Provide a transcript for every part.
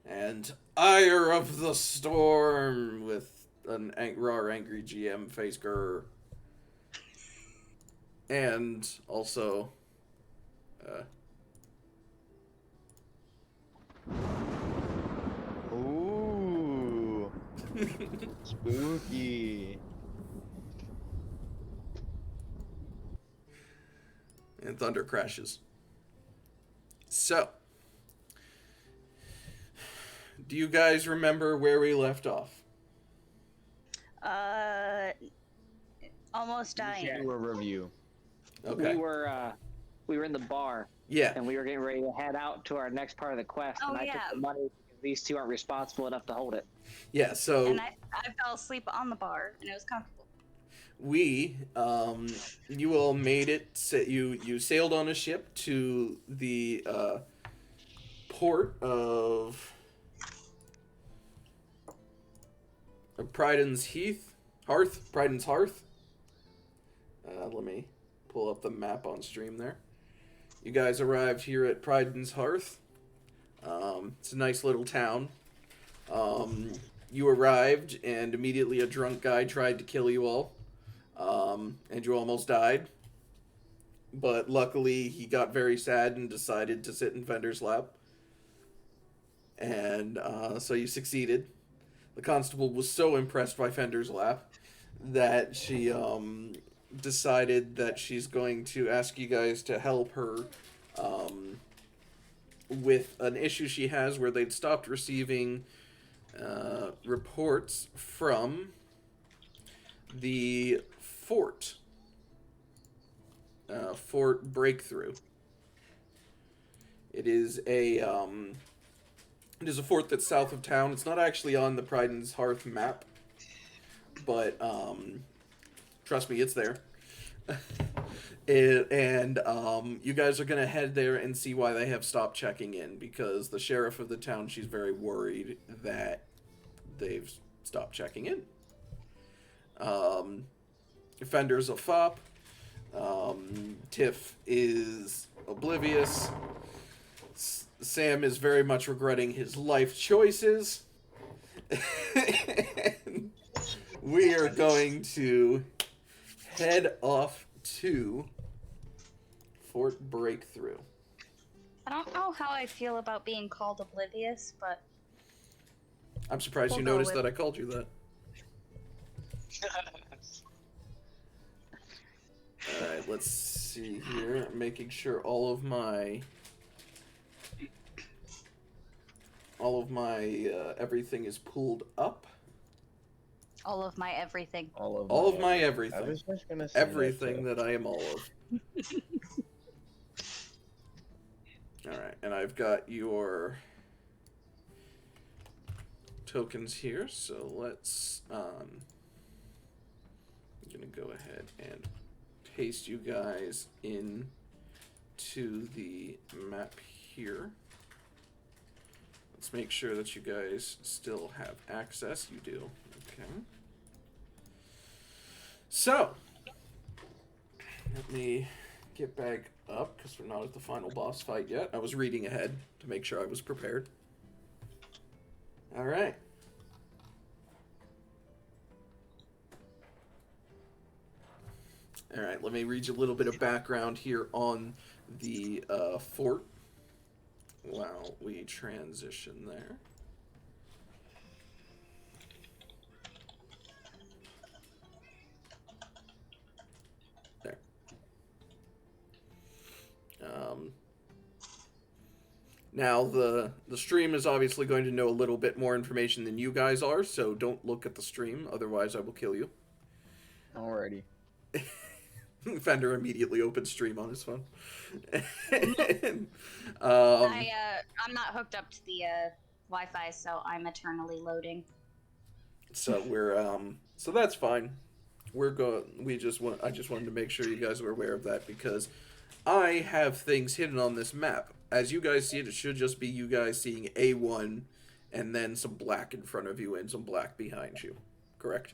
and Ire of the Storm with an raw, angry GM face grr. And also, uh, Ooh, spooky. and Thunder crashes. So, do you guys remember where we left off? Uh, almost Just dying. do a review. Okay. We were in the bar Yeah. and we were getting ready to head out to our next part of the quest. Oh, and I yeah. took the money because these two aren't responsible enough to hold it. Yeah, so And I fell asleep on the bar, and it was comfortable. you all made it. You sailed on a ship to the port of Pryden's Pryden's Hearth. Let me pull up the map on stream there. You guys arrived here at Pryden's Hearth. It's a nice little town. You arrived, and immediately a drunk guy tried to kill you all. And you almost died. But luckily, he got very sad and decided to sit in Fender's lap. And so you succeeded. The constable was so impressed by Fender's lap that she decided that she's going to ask you guys to help her with an issue she has where they'd stopped receiving reports from the fort. Fort Breakthrough. It is a fort that's south of town. It's not actually on the Pryden's Hearth map, but trust me, it's there. You guys are gonna head there and see why they have stopped checking in, because the sheriff of the town, she's very worried that they've stopped checking in. Fender's a fop. Tiff is oblivious. Sam is very much regretting his life choices. We are going to head off to Fort Breakthrough. I don't know how I feel about being called oblivious, but I'm surprised We'll you go noticed with- that I called you that. Alright, let's see here. I'm making sure all of my everything is pulled up. all of my everything. All of my I everything. was just gonna say Everything that. that I am all of. Alright, and I've got your tokens here, so let's I'm gonna go ahead and paste you guys in to the map here. Let's make sure that you guys still have access. You do. Okay. So, let me get back up because we're not at the final boss fight yet. I was reading ahead to make sure I was prepared. All right. All right, let me read you a little bit of background here on the fort while we transition there. There. Now, the stream is obviously going to know a little bit more information than you guys are, so don't look at the stream, otherwise I will kill you. Alrighty. Fender immediately opens stream on his phone. I'm not hooked up to the Wi-Fi, so I'm eternally loading. So so that's fine. I just wanted to make sure you guys were aware of that because I have things hidden on this map. As you guys see it, it should just be you guys seeing A1 and then some black in front of you and some black behind you. Correct?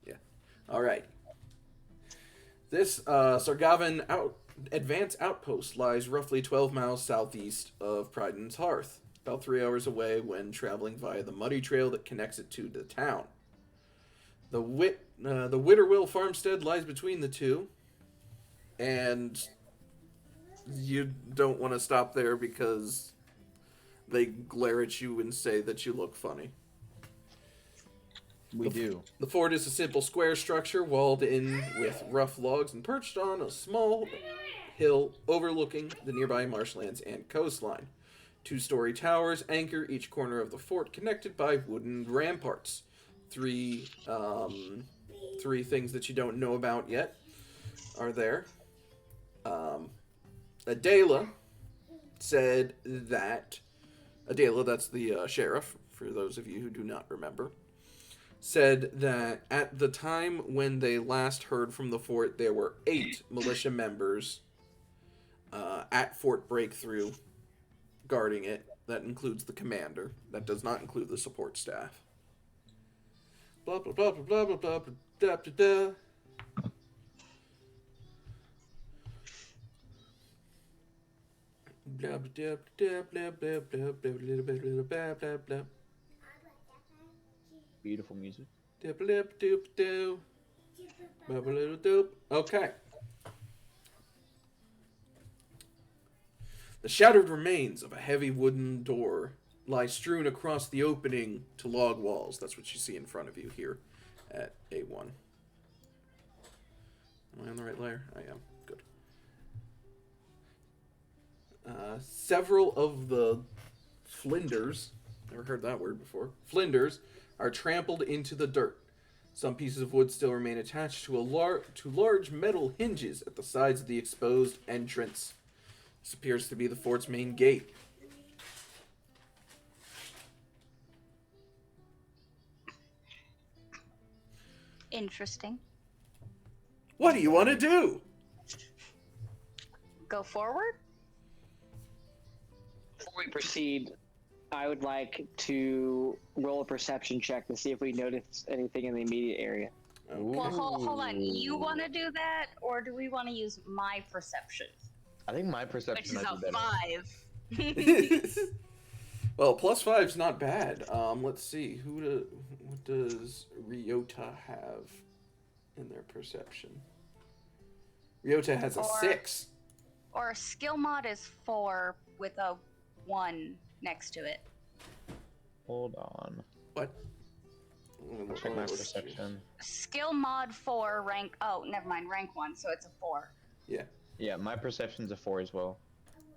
Yeah. All right. This Sargavin Advance Outpost lies roughly 12 miles southeast of Pryden's Hearth. about 3 hours away when traveling via the muddy trail that connects it to the town. The Whitterwill farmstead lies between the two, and you don't want to stop there because they glare at you and say that you look funny. We do. The fort is a simple square structure walled in with rough logs and perched on a small hill overlooking the nearby marshlands and coastline. 2-story towers anchor each corner of the fort, connected by wooden ramparts. Three things that you don't know about yet are there. Adela said that... Adela, that's the sheriff, for those of you who do not remember, said that at the time when they last heard from the fort, there were 8 militia members at Fort Breakthrough guarding it. That includes the commander. That does not include the support staff. Blah, blah, blah, blah, blah, blah, blah, blah, blah, blah. Blah, blah, blah, blah, blah, blah, blah, blah, blah, blah, blah, blah. Beautiful music. Okay. The shattered remains of a heavy wooden door lie strewn across the opening to log walls. That's what you see in front of you here at A1. Am I on the right layer? I am. Good. Several of the flinders, never heard that word before, flinders are trampled into the dirt. Some pieces of wood still remain attached to large metal hinges at the sides of the exposed entrance. This appears to be the fort's main gate. Interesting. What do you want to do? Go forward? Before we proceed, I would like to roll a perception check to see if we notice anything in the immediate area. Okay. Well, hold on. You want to do that, or do we want to use my perception? I think my Which perception is might a be better. 5. Well, +5's not bad. Let's see. What does Ryota have in their perception? Ryota has a 6. Or skill mod is 4 with a 1 next to it. Hold on. What? Check my perception. Skill mod 4, rank... Oh, never mind. Rank 1, so it's a 4. Yeah. Yeah, my perception's a 4 as well.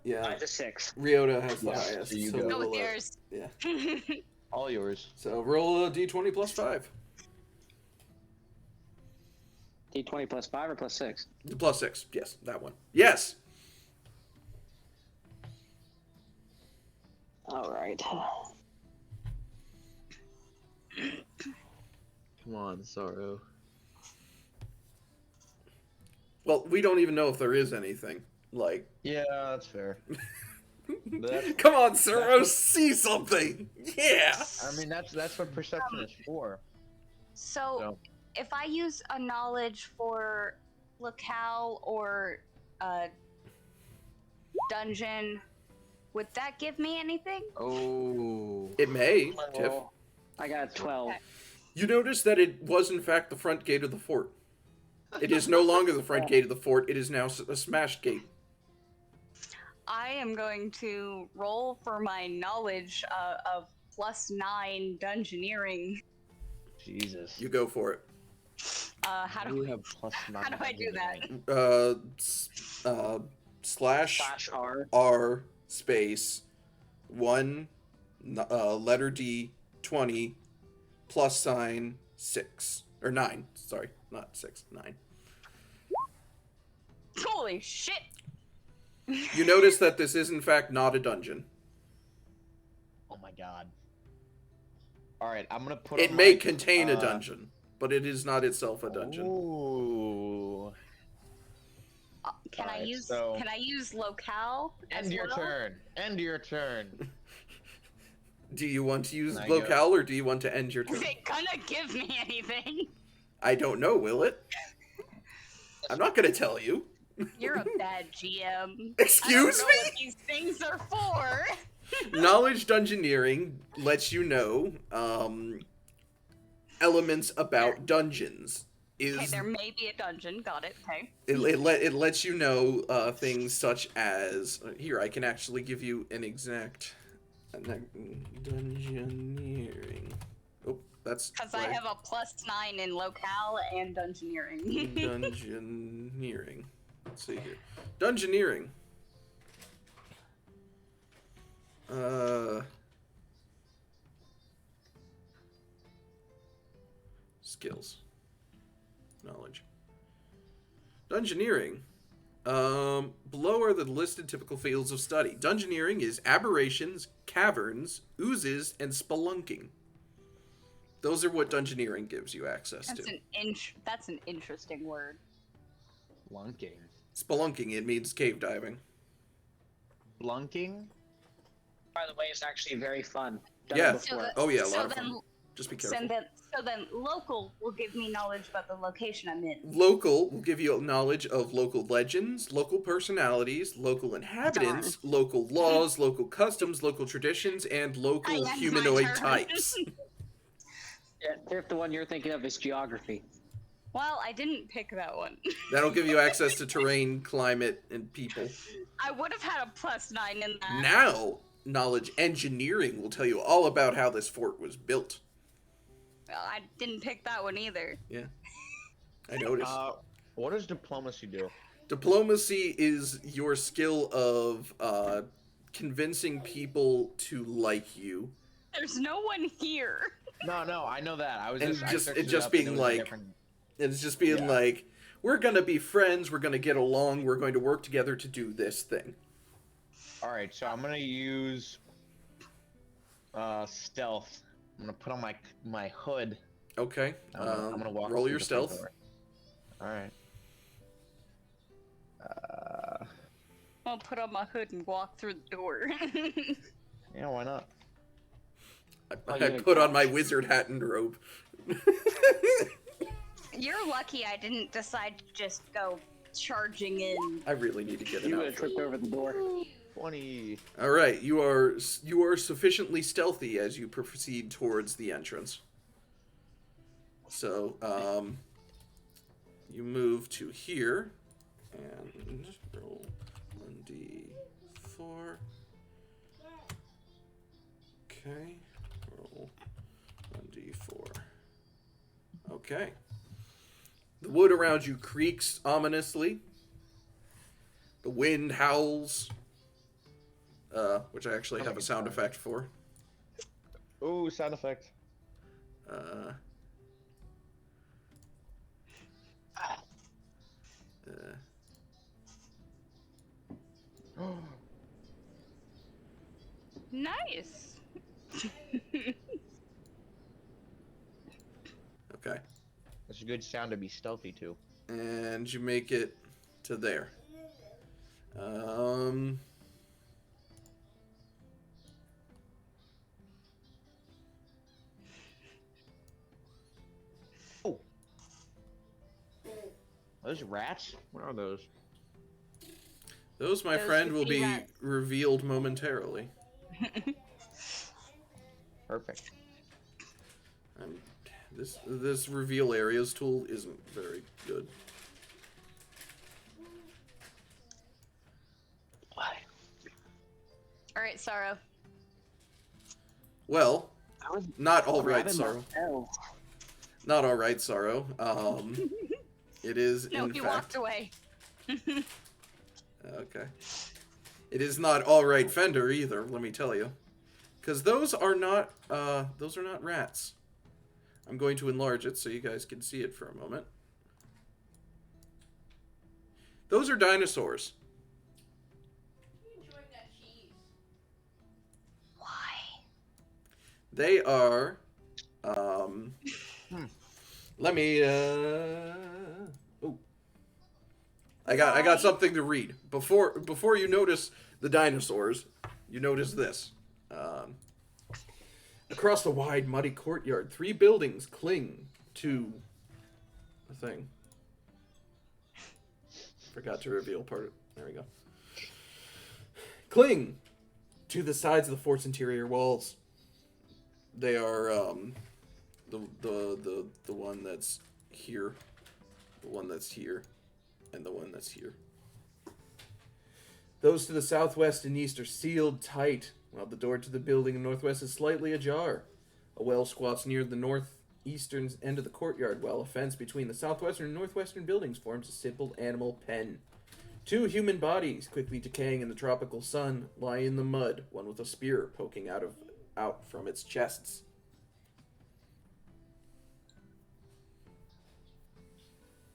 Yeah. Mine's a 6. Ryota has the Yeah, highest. so you so go. Go roll with a- yours. Yeah. All yours. So roll a d20 +5. D20 plus 5 or plus 6? +6. Yes, that one. Yes. All right. Come on, Sorrow. Well, we don't even know if there is anything. Like, Yeah, that's fair. But that's, come on, Suro, see something. Yeah. I mean, that's what perception is for. So, So, if I use a knowledge for locale or dungeon, would that give me anything? oh. It may, Tiff. Well, I got a 12. Okay. You notice that it was in fact the front gate of the fort. It is no longer the front gate of the fort. It is now a smashed gate. I am going to roll for my knowledge of +9 dungeoneering. Jesus. You go for it. How do have +9. how do I do that? Slash Slash R. R space 1 letter D 20 +6 or 9. Sorry, not 6, 9. Holy shit! You notice that this is in fact not a dungeon. Oh my god. Alright, I'm gonna put It on may my, contain a dungeon, but it is not itself a dungeon. Ooh. Can I Alright, use so- can I use locale? as End your well? turn. End your turn. Do you want to use Can I go? locale or do you want to end your turn? Is it gonna give me anything? I don't know, will it? I'm not going to tell you. You're a bad GM. Excuse I don't know me? what these things are for. Knowledge dungeoneering lets you know elements about dungeons. Okay, there may be a dungeon. Got it. Okay. It lets you know things such as here. I can actually give you an exact dungeoneering. Oh, that's Because I have a +9 in locale and dungeoneering. dungeoneering. Let's see here. Dungeoneering. Skills. Knowledge. Dungeoneering. Below are the listed typical fields of study. Dungeoneering is aberrations, caverns, oozes, and spelunking. Those are what dungeoneering gives you access to. That's an interesting word. Blunking. Spelunking, it means cave diving. Blunking? By the way, it's actually very fun. Yeah. Before. Oh yeah, a lot of fun. Just be careful. So then, local will give me knowledge about the location I'm in. Local will give you knowledge of local legends, local personalities, local inhabitants, local laws, local customs, local traditions, and local humanoid types. Yeah, if the one you're thinking of is geography. Well, I didn't pick that one. That'll give you access to terrain, climate, and people. I would have had a +9 in that. Now, knowledge engineering will tell you all about how this fort was built. Well, I didn't pick that one either. Yeah, I noticed. What does diplomacy do? Diplomacy is your skill of convincing people to like you. There's no one here. No, I know that. I was And just it just being like, it's just being like, we're gonna be friends, we're gonna get along, we're going to work together to do this thing. All right, so I'm gonna use stealth. I'm gonna put on my hood. Okay. I'm gonna walk. Roll through your the front stealth. door. All right. I'll put on my hood and walk through the door. Yeah, why not? I put on my wizard hat and robe. You're lucky I didn't decide to just go charging in. I really need to get an You would have outfit. tripped over the door. 20. All right, you are sufficiently stealthy as you proceed towards the entrance. So, you move to here and roll 1d4. Okay, roll 1d4. Okay. The wood around you creaks ominously. The wind howls. Which I actually have a sound effect for. Ooh, sound effect. Nice. Okay. That's a good sound to be stealthy too. And you make it to there. Those rats? What are those? Those, my Those friend, would will be be rats. revealed momentarily. Perfect. And this reveal areas tool isn't very good. All right, Sorrow. Well, I was not all right, grabbing Sorrow. myself. Not all right, Sorrow. It is No, in he fact. walked away. Okay. It is not all right, Fender either. Let me tell you, because those are not rats. I'm going to enlarge it so you guys can see it for a moment. Those are dinosaurs. Why? They are. Let me. Oh. I got something to read before you notice the dinosaurs. You notice this. Across the wide, muddy courtyard, 3 buildings cling to a thing. Forgot to reveal part of. There we go. Cling to the sides of the fort's interior walls. They are the one that's here, the one that's here, and the one that's here. Those to the southwest and east are sealed tight, while the door to the building in the northwest is slightly ajar. A well squats near the northeastern end of the courtyard, while a fence between the southwestern and northwestern buildings forms a simple animal pen. 2 human bodies, quickly decaying in the tropical sun, lie in the mud, one with a spear poking out from its chests.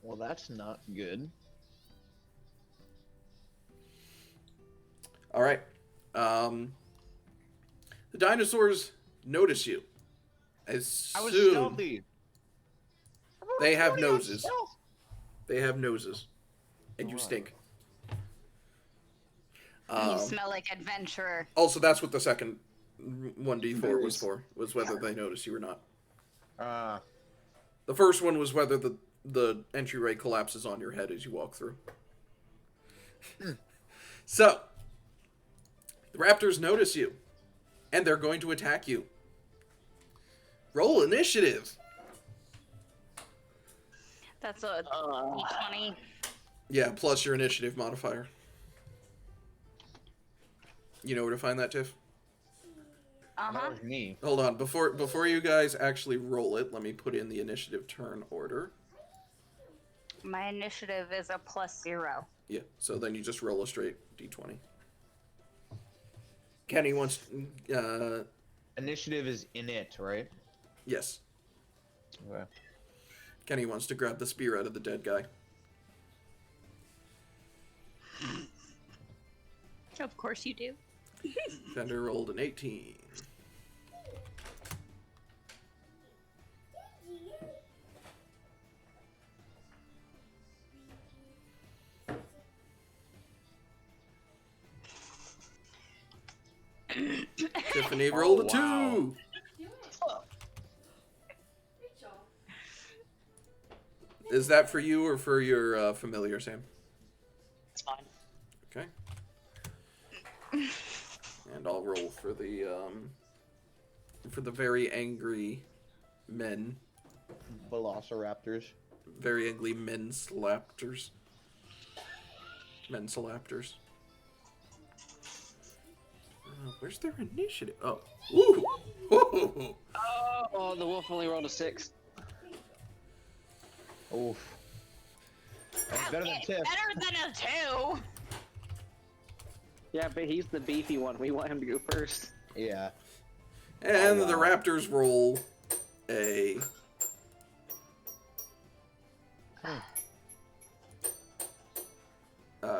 Well, that's not good. All right. The dinosaurs notice you. As I was soon stealthy. they have I'm noses. stealth. They have noses, and you Alright. stink. You smell like adventurer. Also, that's what the second 1d4 was for, was whether they notice you or not. The first one was whether the entryway collapses on your head as you walk through. So, the raptors notice you, and they're going to attack you. Roll initiative. That's a D20. Yeah, plus your initiative modifier. You know where to find that, Tiff? Uh That huh. was me. Hold on, before you guys actually roll it, let me put in the initiative turn order. My initiative is a +0. Yeah, so then you just roll a straight d20. Kenny wants, Initiative is in it, right? yes, Okay. Kenny wants to grab the spear out of the dead guy. Of course you do. Fender rolled an 18. Tiffany rolled a 2. wow. Is that for you or for your familiar, Sam? It's fine. Okay. And I'll roll for the very angry men. Velociraptors. Very angry men slapters. Men slapters. Where's their initiative? Oh. Ooh! Ooh. Oh, the wolf only rolled a 6. Oof. That's better than Okay, Tiff. better than a 2. Yeah, but he's the beefy one. We want him to go first. Yeah. And Oh, the wow. Raptors roll a...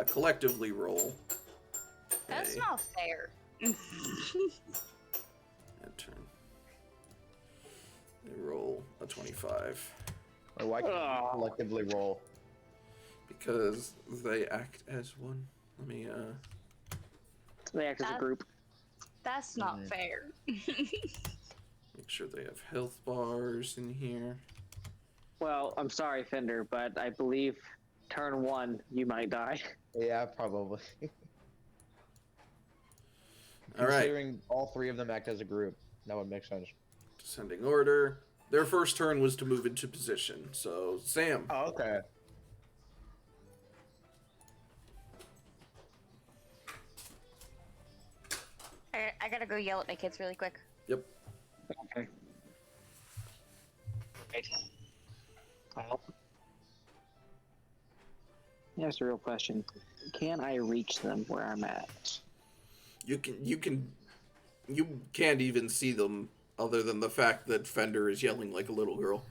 collectively roll That's a... not fair. and turn. They roll a 25. Or why can't we Oh. collectively roll? Because they act as one. Let me, They act as a That- group. That's not Mhm. fair. make sure they have health bars in here. Well, I'm sorry, Fender, but I believe turn 1, you might die. Yeah, probably. All right. Considering all 3 of them act as a group, that would make sense. Descending order. Their first turn was to move into position. So, Sam. Oh, okay. I gotta go yell at my kids really quick. Yep. Okay. Right. Well, here's the real question. Can I reach them where I'm at? You can't even see them other than the fact that Fender is yelling like a little girl.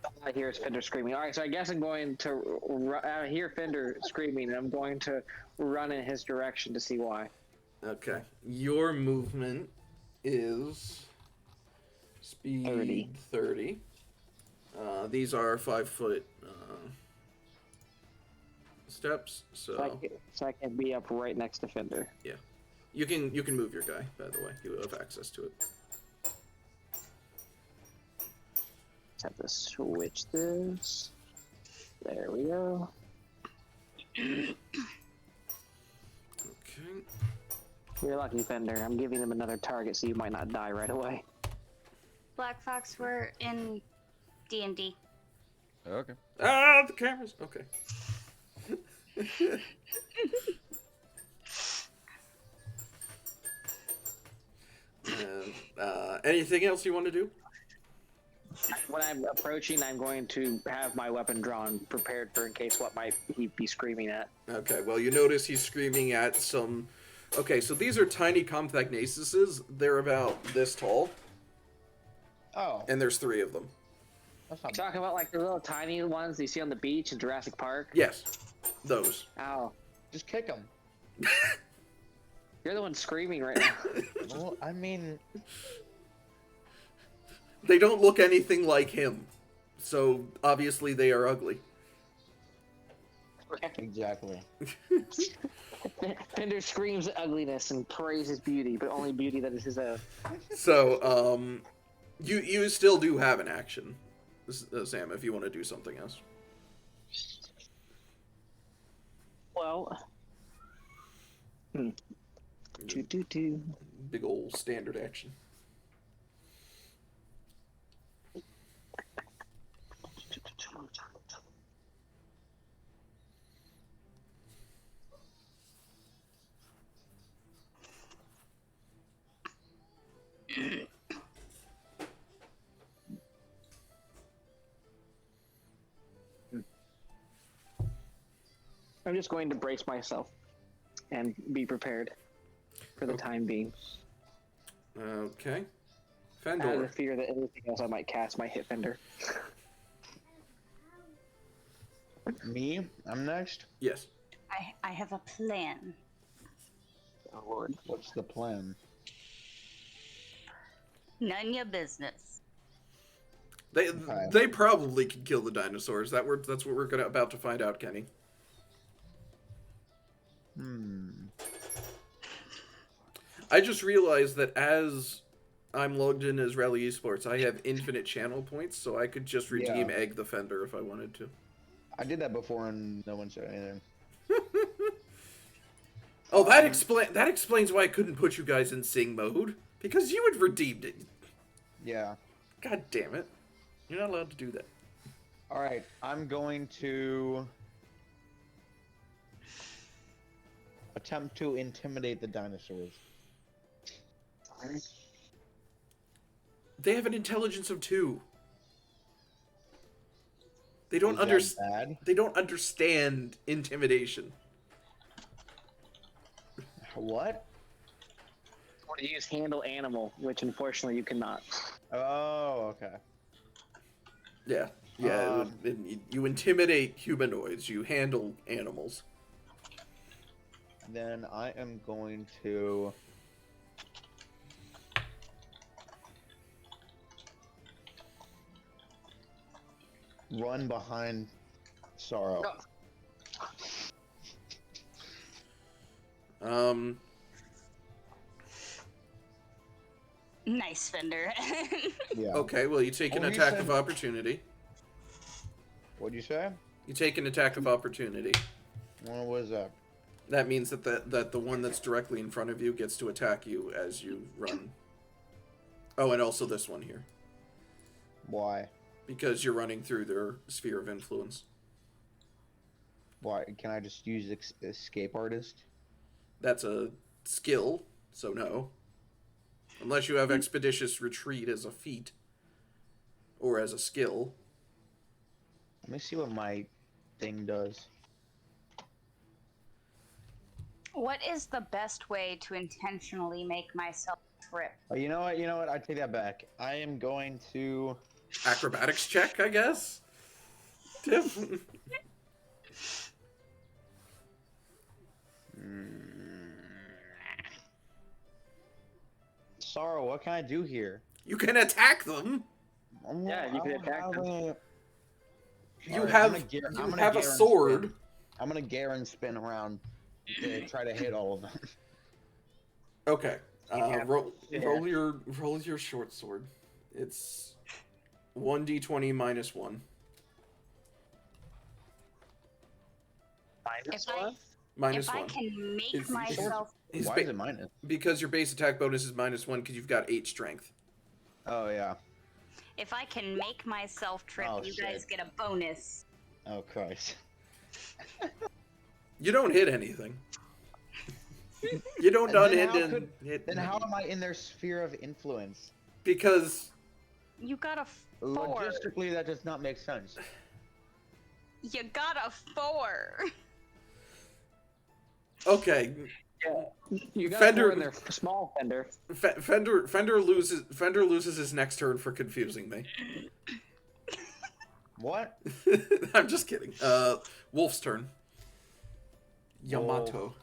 All I hear is Fender screaming. All right, so I guess I'm going to... I hear Fender screaming, and I'm going to run in his direction to see why. Okay. Your movement is speed 30. These are 5-foot steps, so So I can be up right next to Fender. you can move your guy. By the way, you have access to it. Just have to switch this. There we go. Okay. You're lucky, Fender. I'm giving them another target so you might not die right away. Black Fox, we're in D&D. Okay. Ah, the cameras. Okay. Anything else you want to do? When I'm approaching, I'm going to have my weapon drawn, prepared for in case what might he be screaming at. Okay, well, you notice he's screaming at some... Okay, so these are tiny compact nacises. They're about this tall, Oh, and there's 3 of them. that's not Talking about like the little tiny ones you see on the beach in Jurassic Park. Yes, those. Ow. Just kick him. You're the one screaming right now. Well, I mean, They don't look anything like him, so obviously they are ugly. exactly. Fender screams ugliness and praises beauty, but only beauty that is his own. So, you still do have an action, Sam, if you want to do something else. Well, do. Big old standard action. I'm just going to brace myself and be prepared for the time being. Okay. I have Fendor. a fear that anything else I might cast might hit Fender. Me? I'm next? Yes. I have a plan. Oh lord. What's the plan? None your business. They probably could kill the dinosaurs. That's what we're about to find out, Kenny. I just realized that as I'm logged in as Rally Esports, I have infinite channel points, so I could just redeem Yeah. Egg the Fender if I wanted to. I did that before and no one said anything. Oh, that explains why I couldn't put you guys in sing mode. Because you had redeemed it. Yeah. God damn it. You're not allowed to do that. Alright, I'm going to attempt to intimidate the dinosaurs. They have an intelligence of 2. They don't Is that bad? They don't understand intimidation. What? Or to use handle animal, which unfortunately you cannot. Oh, okay. Yeah. Yeah, you intimidate humanoids, you handle animals. Then I am going to run behind Sorrow. Nice, Fender. Yeah. Okay, well, you take an Oh, you attack said- of opportunity. What'd you say? You take an attack of opportunity. What was that? That means that the one that's directly in front of you gets to attack you as you run. Oh, and also this one here. Why? Because you're running through their sphere of influence. Why? Can I just use escape artist? That's a skill, so no. Unless you have expeditious retreat as a feat. Or as a skill. Let me see what my thing does. What is the best way to intentionally make myself trip? Oh, you know what? You know what? I take that back. I am going to. Acrobatics check, I guess? Tiff? Sorrow, what can I do here? You can attack them! Yeah, you can attack them. You Alright, have, I'm you gonna have a Garen sword. spin. I'm gonna Garen spin around to try to hit all of them. Okay. Yeah. Roll your short sword. It's 1d20 minus 1. If I Minus if I one. can make It's- myself. His Why ba- is it minus? because your base attack bonus is -1 because you've got 8 strength. Oh yeah. If I can make myself trip, Oh, you guys shit. get a bonus. Oh Christ. You don't hit anything. You don't And then unhit how and could- hit. Then how am I in their sphere of influence? Because You got a 4. Logistically, that does not make sense. You got a 4. okay, You got Fender- Fender in there, small Fender. Fender loses his next turn for confusing me. What? I'm just kidding. Wolf's turn. Yamato.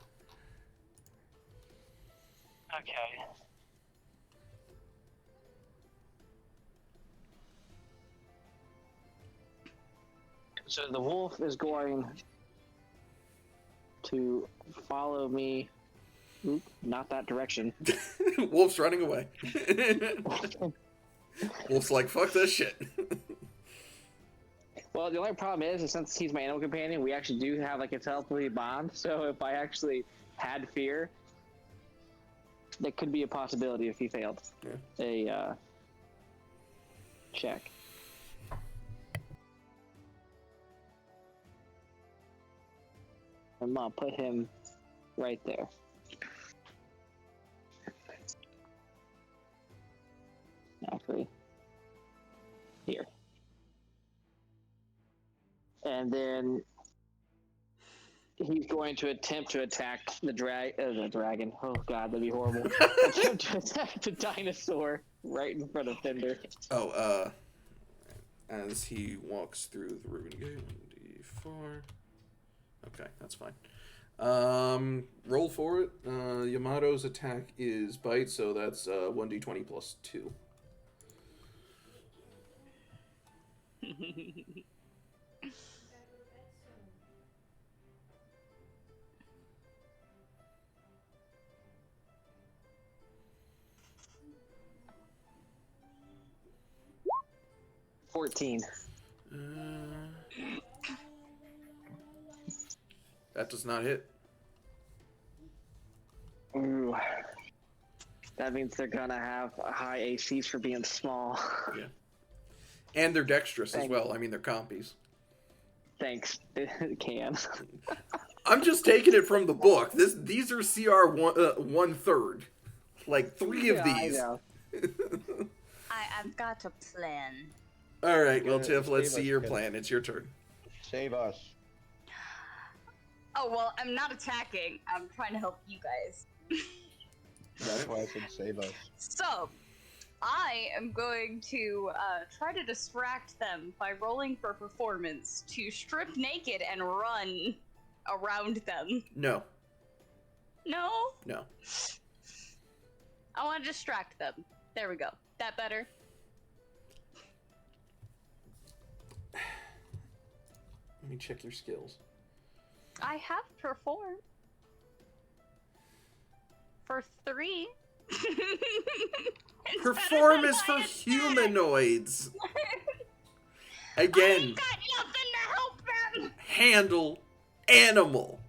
Okay. So the wolf is going to follow me. Oop, not that direction. Wolf's running away. Wolf's like, fuck this shit. Well, the only problem is since he's my animal companion, we actually do have like a telepathy bond. So if I actually had fear, that could be a possibility if he failed a check. I'm gonna put him right there. Actually, here. And then he's going to attempt to attack the dragon. Oh god, that'd be horrible. Attempt to attack the dinosaur right in front of Fender. Oh, as he walks through the Ruben gate, 1d4. Okay, that's fine. Roll for it. Yamato's attack is bite, so that's 1d20 plus 2. $14. That does not hit. Ooh. That means they're gonna have high ACs for being small. Yeah. And they're dexterous as Thank well. I mean, they're compies. Thanks, Cam. I'm just taking it from the book. These are CR 1/3. Like 3 of Yeah, I these. know. I've got a plan. All right, well, Good. Tiff, let's Save see us, your kid. plan. It's your turn. Save us. Oh, well, I'm not attacking. I'm trying to help you guys. That's why I said save us. So, I am going to try to distract them by rolling for performance to strip naked and run around them. No. No? No. I want to distract them. There we go. That better? Let me check your skills. I have performed. For 3. Perform is for humanoids. Again, I got nothing to help them. handle animal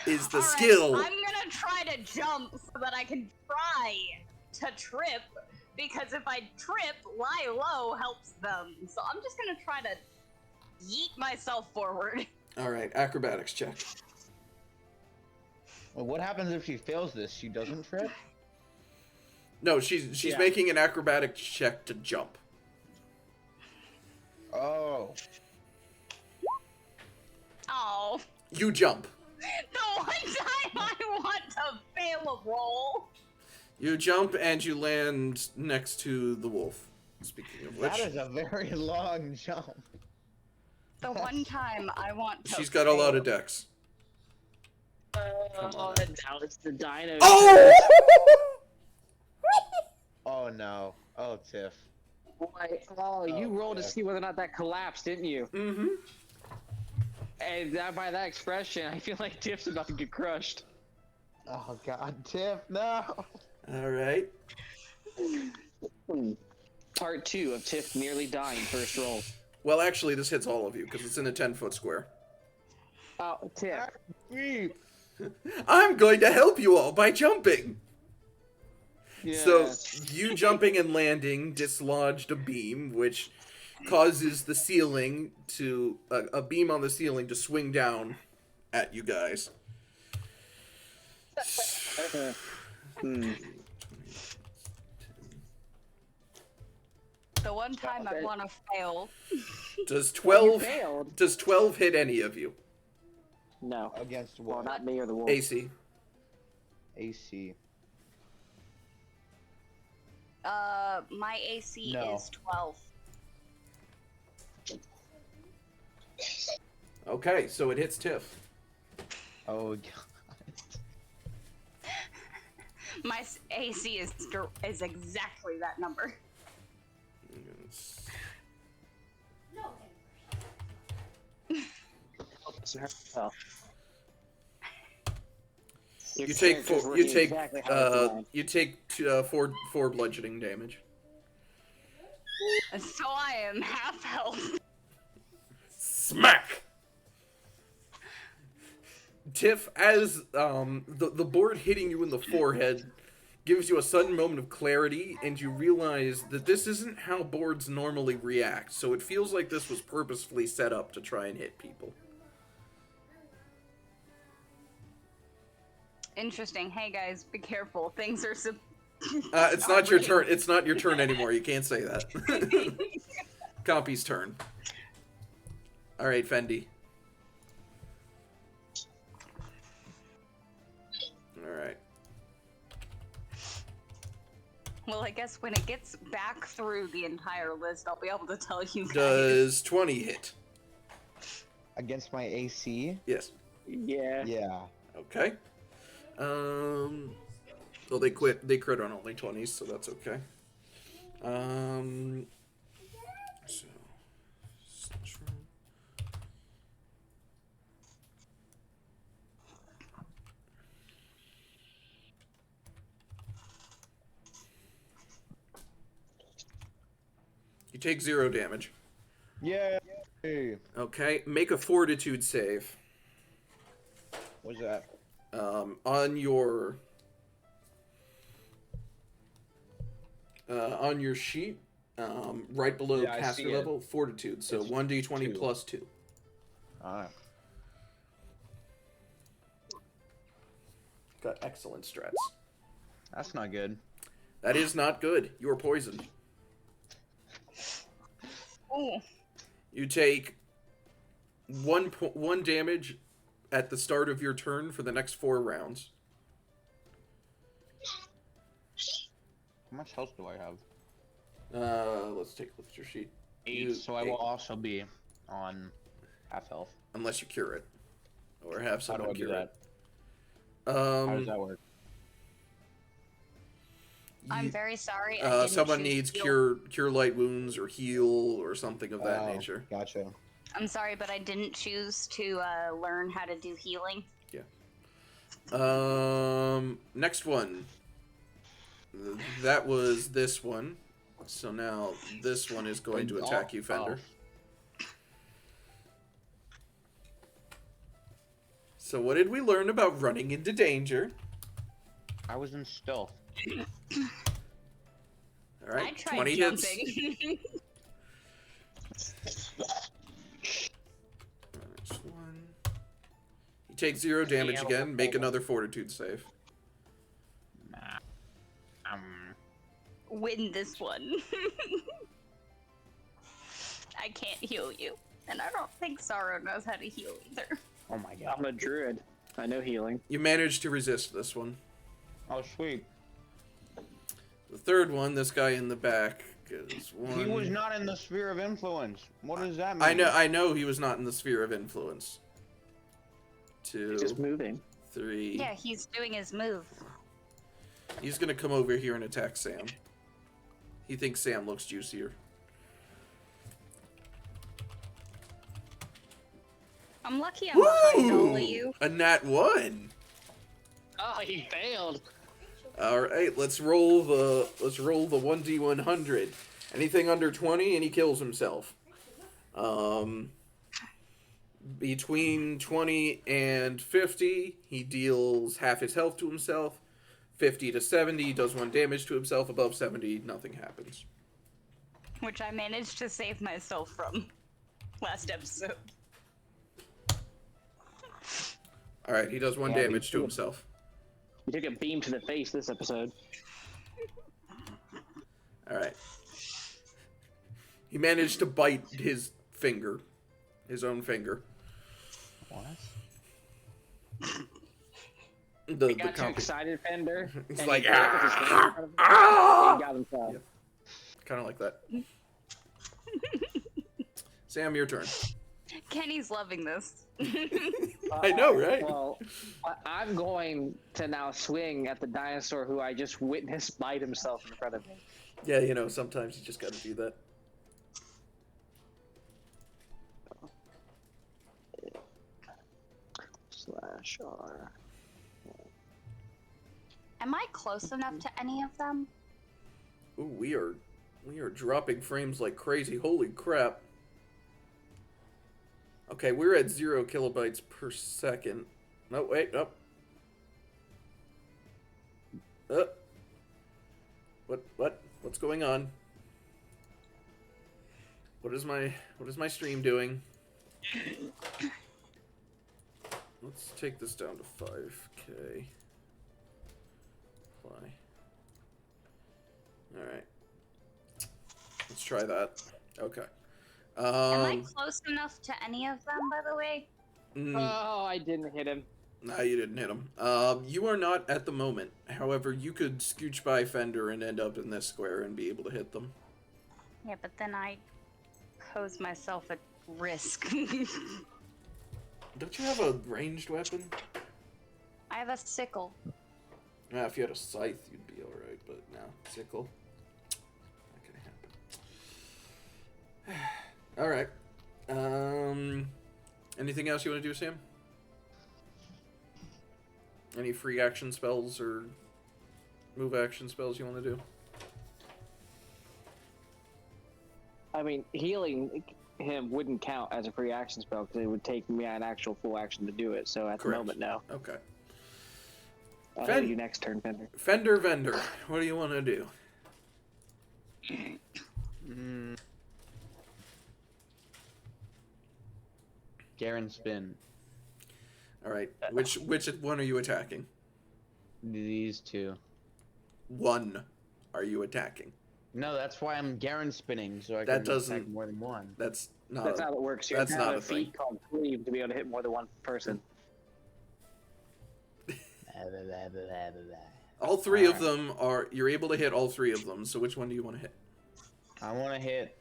is the All right, skill. I'm gonna try to jump so that I can try to trip, because if I trip, lie low helps them. So I'm just gonna try to yeet myself forward. All right, acrobatics check. Well, what happens if she fails this? She doesn't trip? No, she's Yeah. making an acrobatic check to jump. Oh. Oh, You jump. the one time I want to fail a roll. You jump and you land next to the wolf. Speaking of which, That is a very long jump. The one time I want to. she's got a lot of fail. decks. Come on. Now it's the dino. Oh! Oh no. Oh, Tiff. Boy, oh, you Oh, rolled to yeah. see whether or not that collapsed, didn't you? Mm-hmm. And that, by that expression, I feel like Tiff's about to get crushed. Oh god, Tiff, no! All right. Part 2 of Tiff nearly dying first roll. Well, actually, this hits all of you because it's in a 10-foot square. Oh, Tiff. Creep! I'm going to help you all by jumping. Yeah. So you jumping and landing dislodged a beam, which causes the ceiling to a beam on the ceiling to swing down at you guys. Hmm. The one time I want to fail. Does You 12 failed. does 12 hit any of you? No. Against Well, what? not me or the wolf. AC. AC. My AC No. is 12. Okay, so it hits Tiff. Oh god. My AC is exactly that number. Oh. Your You take character's four. working You take. exactly how it's designed. You take four bludgeoning damage. And so I am half health. Smack. Tiff, as the board hitting you in the forehead gives you a sudden moment of clarity, and you realize that this isn't how boards normally react. So it feels like this was purposefully set up to try and hit people. Interesting. Hey guys, be careful. Things are It's not your turn. It's not your turn anymore. You can't say that. Compy's turn. All right, Fendi. All right. Well, I guess when it gets back through the entire list, I'll be able to tell you guys. Does 20 hit? Against my AC? Yes. Yeah. Yeah. Okay. Well, they crit on only 20s, so that's okay. So Central. You take 0 damage. Yeah. Okay, make a fortitude save. What's that? On your sheet, right below Yeah, I caster see it. level, fortitude. So It's 1d20 2. plus 2. Alright. Got excellent strats. That's not good. That is not good. You are poisoned. Ooh. You take one damage at the start of your turn for the next 4 rounds. How much health do I have? Let's take a look at your sheet. 8, so I will also be on half health. Unless you cure it, or have How do someone I do cure that? it. How does that work? I'm very sorry. I didn't Someone choose needs heal. cure light wounds or heal or something of that Oh, nature. Gotcha. I'm sorry, but I didn't choose to learn how to do healing. Next one. That was this one. So now this one is going to attack you, Fender. So what did we learn about running into danger? I was in stealth. All right, I tried 20 hits. jumping. Next one. You take 0 damage Yeah, again. Make okay. another fortitude save. Win this one. I can't heal you. And I don't think Sorrow knows how to heal either. Oh my god. I'm a druid. I know healing. You managed to resist this one. Oh sweet. The third one, this guy in the back, is one. He was not in the sphere of influence. What does that mean? I know he was not in the sphere of influence. 2, He's just moving. 3. Yeah, he's doing his move. He's gonna come over here and attack Sam. He thinks Sam looks juicier. I'm lucky I'm behind all of you. A nat 1. Oh, he failed. All right, let's roll the 1d100. Anything under 20, and he kills himself. Between 20 and 50, he deals half his health to himself. 50 to 70, he does 1 damage to himself. Above 70, nothing happens. Which I managed to save myself from last episode. Alright, he does 1 Yeah, damage to himself. We took a beam to the face this episode. Alright. He managed to bite his finger. His own finger. What? He got too excited, Fender. It's and like, he hit it with his hand in front of him, ah! and he got himself. Yep. Kind of like that. Sam, your turn. Kenny's loving this. I know, right? Well, I'm going to now swing at the dinosaur who I just witnessed bite himself in front of me. Yeah, you know, sometimes you just gotta do that. /R. Am I close enough to any of them? Ooh, we are dropping frames like crazy. Holy crap. Okay, we're at 0 kilobytes per second. No, wait, up. What's going on? What is my stream doing? Let's take this down to 5K. Apply. Alright. Let's try that. Okay. Am I close enough to any of them, by the way? Oh, I didn't hit him. Nah, you didn't hit him. You are not at the moment. However, you could scooch by Fender and end up in this square and be able to hit them. Yeah, but then I pose myself at risk. Don't you have a ranged weapon? I have a sickle. Yeah, if you had a scythe, you'd be alright, but no. Sickle. Not gonna happen. Alright. Anything else you want to do, Sam? Any free action spells or move action spells you want to do? I mean, healing him wouldn't count as a free action spell because it would take me an actual full action to do it. So at Correct. the moment, no. Okay. I'll hit you next turn, Fender. Fender Vendor, what do you want to do? Garen spin. Alright, which one are you attacking? These two. One are you attacking? No, that's why I'm Garen spinning, so I That can doesn't- attack more than one. That's not That's how it works. You that's have to not have a a feat called cleave to be able to hit more than one person. All three of them are... You're able to hit all three of them, so which one do you want to hit? I want to hit.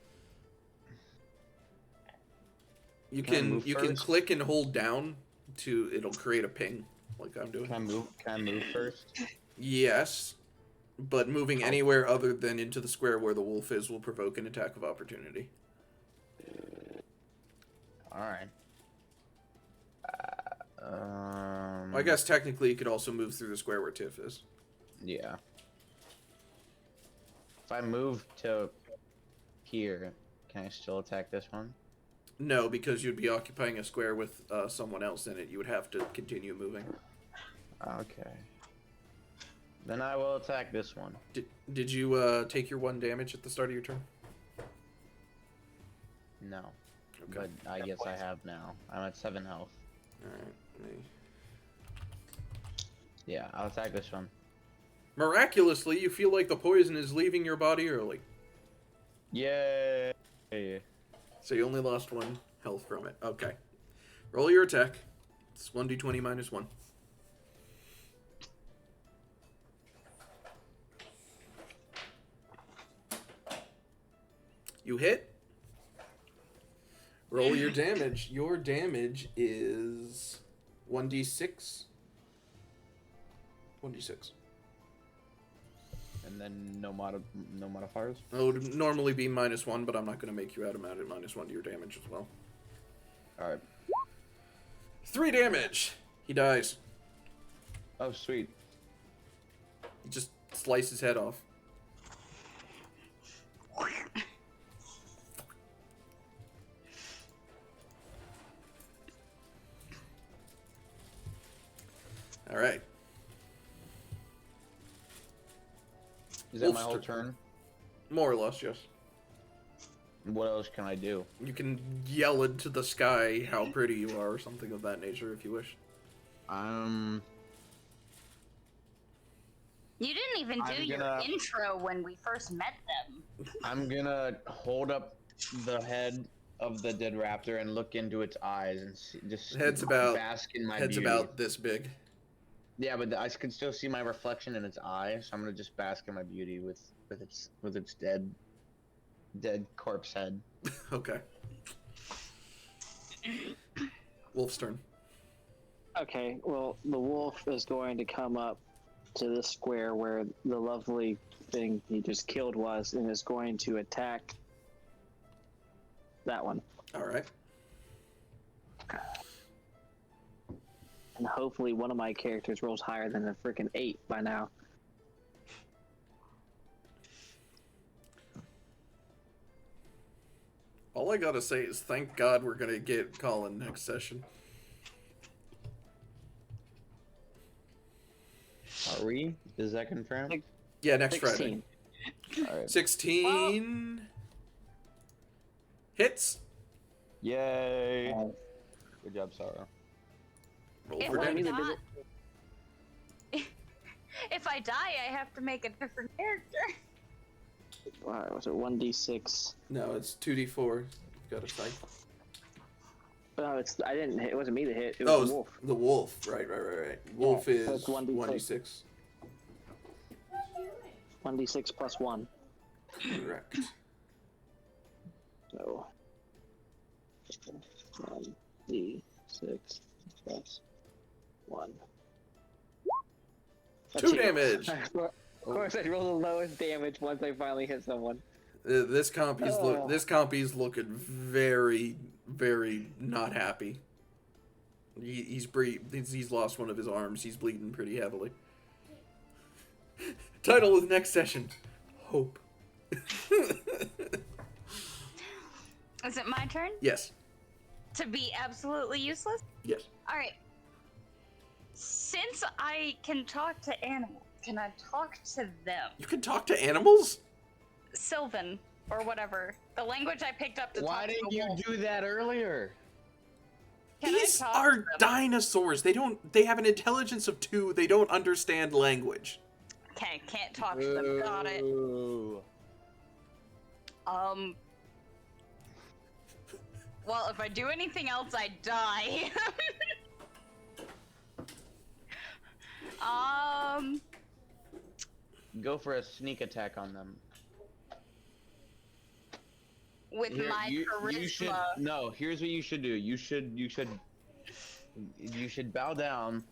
You Can I can move you can first? click and hold down to... It'll create a ping, like I'm doing. Can I move first? Yes, but moving anywhere other than into the square where the wolf is will provoke an attack of opportunity. All right. I guess technically you could also move through the square where Tiff is. Yeah. If I move to here, can I still attack this one? No, because you'd be occupying a square with someone else in it. You would have to continue moving. Okay. Then I will attack this one. Did you take your 1 damage at the start of your turn? No. Okay. But I guess I have now. I'm at 7 health. Alright. Yeah, I'll attack this one. Miraculously, you feel like the poison is leaving your body early. Yay! So you only lost 1 health from it. Okay. Roll your attack. It's 1d20 minus 1. You hit. Roll your damage. Your damage is 1d6. 1d6. And then no modifiers? It would normally be minus 1, but I'm not going to make you add them out at minus 1 to your damage as well. Alright. 3 damage. He dies. Oh, sweet. You just slice his head off. All right. Is that my whole Wolfster. turn? More or less, yes. What else can I do? You can yell into the sky how pretty you are, or something of that nature, if you wish. You didn't even do I'm your gonna- intro when we first met them. I'm gonna hold up the head of the dead raptor and look into its eyes and see, just Head's about bask in my head's beauty. about this big. Yeah, but I can still see my reflection in its eye, so I'm gonna just bask in my beauty with its dead corpse head. Okay. Wolf's turn. Okay, well, the wolf is going to come up to this square where the lovely thing he just killed was, and is going to attack that one. All right. And hopefully one of my characters rolls higher than a freaking 8 by now. All I gotta say is thank God we're gonna get Colin next session. Are we? Is that confirmed? Yeah, next 16. Friday. Alright. 16 hits. Yay! Uh, Good job, Sarah. Roll If for I damage. damage. die, if I die, I have to make a different character. Alright, was it 1d6? No, it's 2d4. You've got to fight. No, I didn't hit. It wasn't me that hit. It was Oh, the it's wolf. the wolf. Right. Wolf so is it's 1d6. 1d6. 1d6 plus 1. Correct. So 1d6 plus 1. 2 damage. Of course, I roll the lowest damage once I finally hit someone. This compy's Oh. this compy's looking very, very not happy. He's lost one of his arms. He's bleeding pretty heavily. Title of the next session: Hope. Is it my turn Yes. to be absolutely useless? Yes. All right. Since I can talk to animals, can I talk to them? You can talk to animals? Sylvan or whatever. The language I picked up to Why talk to didn't a you wolf. do that earlier? Can These I talk are to them? dinosaurs. They have an intelligence of 2. They don't understand language. Okay, can't talk to them. Got it. Ooh. Well, if I do anything else, I die. Go for a sneak attack on them. With my charisma. You should, no, here's what you should do. You should bow down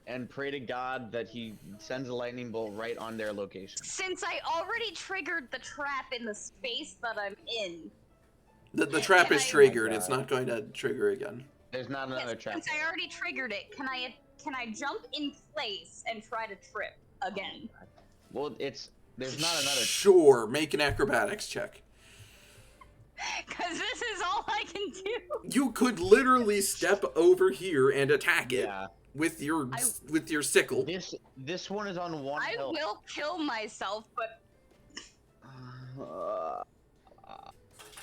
and pray to God that he sends a lightning bolt right on their location. Since I already triggered the trap in the space that I'm in. The trap Can is I- triggered. Oh my It's God. not going to trigger again. There's not another Yes, trap. since I already triggered it, can I jump in place and try to trip again? Well, there's not another. Sure, make an acrobatics check. Cause this is all I can do. You could literally step over here and attack it Yeah. with your sickle. This one is on one I health. will kill myself, but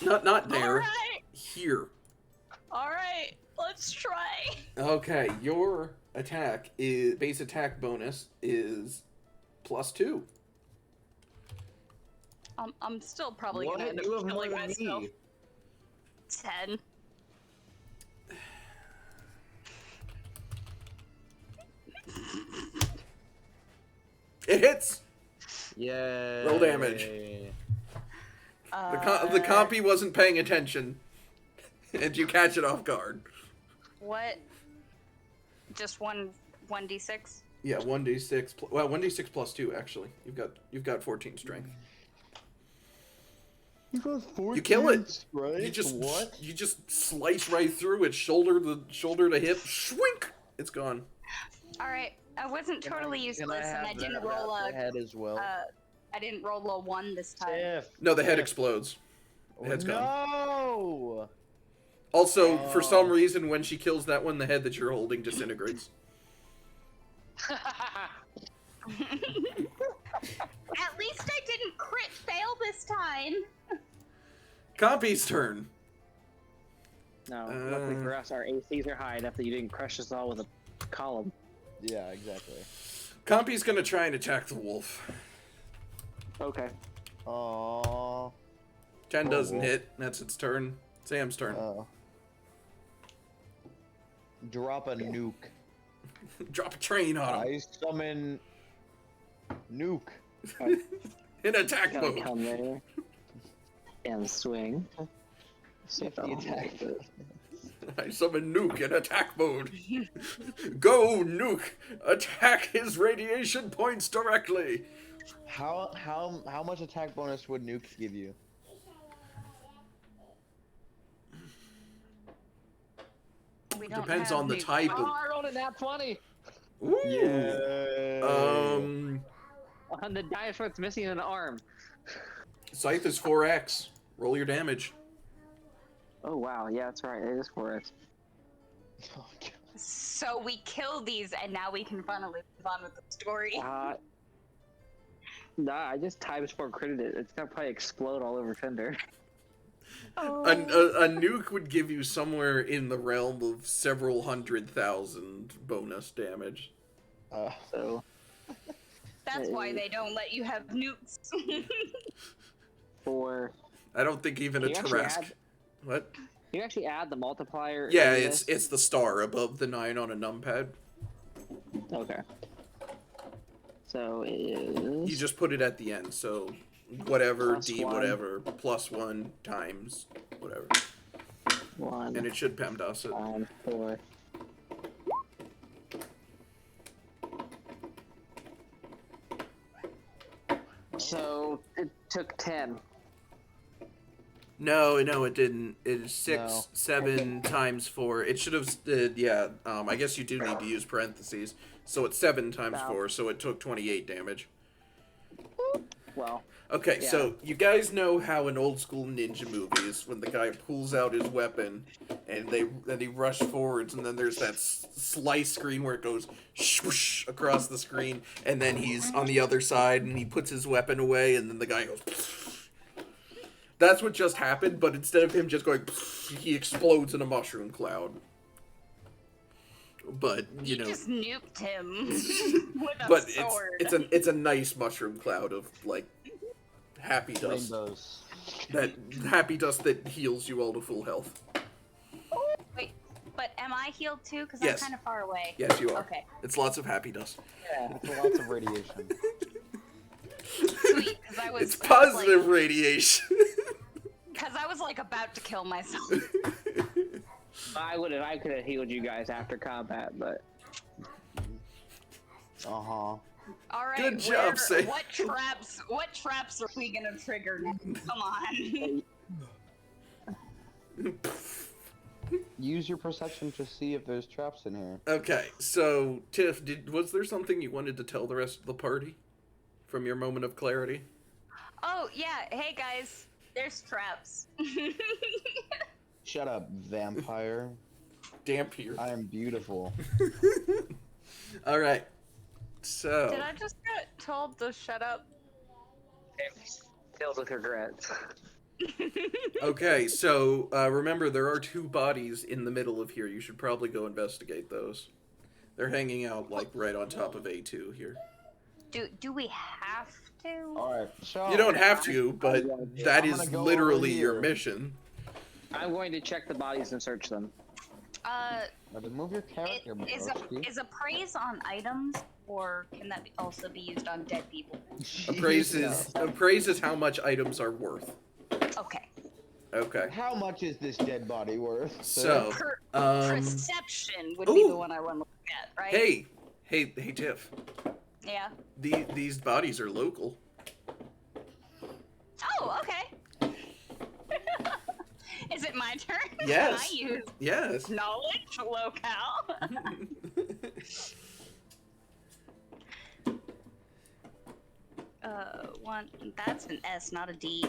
Not there. alright, Here. alright, let's try. Okay, your base attack bonus is +2. I'm still probably What? gonna end up You have more killing than myself. me. 10. It hits. Yeah. Roll damage. The compy wasn't paying attention, and you catch it off guard. What? Just 1d6? Yeah, 1d6. Well, 1d6 +2 actually. You've got 14 strength. You kill it. Right? You just what? You just slice right through it, shoulder to hip. Schwink. It's gone. All right, I wasn't totally useless, and I didn't roll a. head as well. I didn't roll a 1 this time. Tiff. No, the head explodes. The head's gone. No. Also, for some Oh. reason, when she kills that one, the head that you're holding disintegrates. At least I didn't crit fail this time. Compy's turn. No, luckily for us, our ACs are high enough that you didn't crush us all with a column. Yeah, exactly. Compy's gonna try and attack the wolf. Okay. Aww. 10 doesn't wolf. hit. That's its turn. Sam's turn. Drop a nuke. Drop a train on him. I summon nuke. In attack Gotta mode. come there and swing. Shift the attack. I summon Nuke in attack mode. Go, Nuke! Attack his radiation points directly. How much attack bonus would nuke give you? We don't Depends have on the new- type Oh, of. I rolled a nat 20! Ooh. The dinosaur's missing an arm. Scythe is 4x. Roll your damage. Oh wow, yeah, that's right. It is for us. Oh, God. So we kill these, and now we can finally move on with the story. Nah, I just times 4 critted it. It's gonna probably explode all over Fender. A nuke would give you somewhere in the realm of several 100,000 bonus damage. So That's why they don't let you have nukes. for I don't think even a Can you actually Tarrasque. add- What? you actually add the multiplier. Yeah, in it's this? the star above the 9 on a numpad. Okay. So it is. You just put it at the end, so whatever, Plus D one. whatever, +1 times whatever. 1 And it should PEMDAS it. times 4. So it took 10. No, it didn't. It is 6, No. 7 times 4. It should have, yeah, I guess you do need to use parentheses. So it's 7 times Wow. 4, so it took 28 damage. Well, Okay, Yeah. so you guys know how in old school ninja movies, when the guy pulls out his weapon and then he rush forwards, and then there's that slice screen where it goes swoosh across the screen, and then he's on the other side and he puts his weapon away, and then the guy goes. That's what just happened, but instead of him just going, he explodes in a mushroom cloud. But you know, just nuked him with a but sword. it's a nice mushroom cloud of like happy dust. Rainbows. That happy dust that heals you all to full health. Wait, but am I healed too? Because Yes. I'm kind of far away. Yes, you are. Okay. It's lots of happy dust. yeah. Lots of radiation. Sweet, because I was. It's positive radiation. Because I was like about to kill myself. I could have healed you guys after combat, but Uh-huh. All right. Good job, Sam. What traps are we gonna trigger now? Come on. Use your perception to see if there's traps in here. Okay, so Tiff, was there something you wanted to tell the rest of the party from your moment of clarity? Oh yeah. Hey guys, there's traps. Shut up, vampire. Damp here. I am beautiful. All right. So Did I just get told to shut up? filled with regrets. okay, so remember there are 2 bodies in the middle of here. You should probably go investigate those. They're hanging out like right on top of A2 here. Do we have to? Alright, so You don't have to, but that I'm is gonna go literally over your here. mission. I'm going to check the bodies and search them. Now to move your character, Broski. Is appraise on items, or can that also be used on dead people? Appraise is how much items are worth. Okay. Okay. How much is this dead body worth? So, Perception would be the ooh. one I want to look at, right? hey, Tiff. Yeah. These bodies are local. Oh, okay. Is it my turn? Yes. Can I use Yes. knowledge locale? One. That's an S, not a D.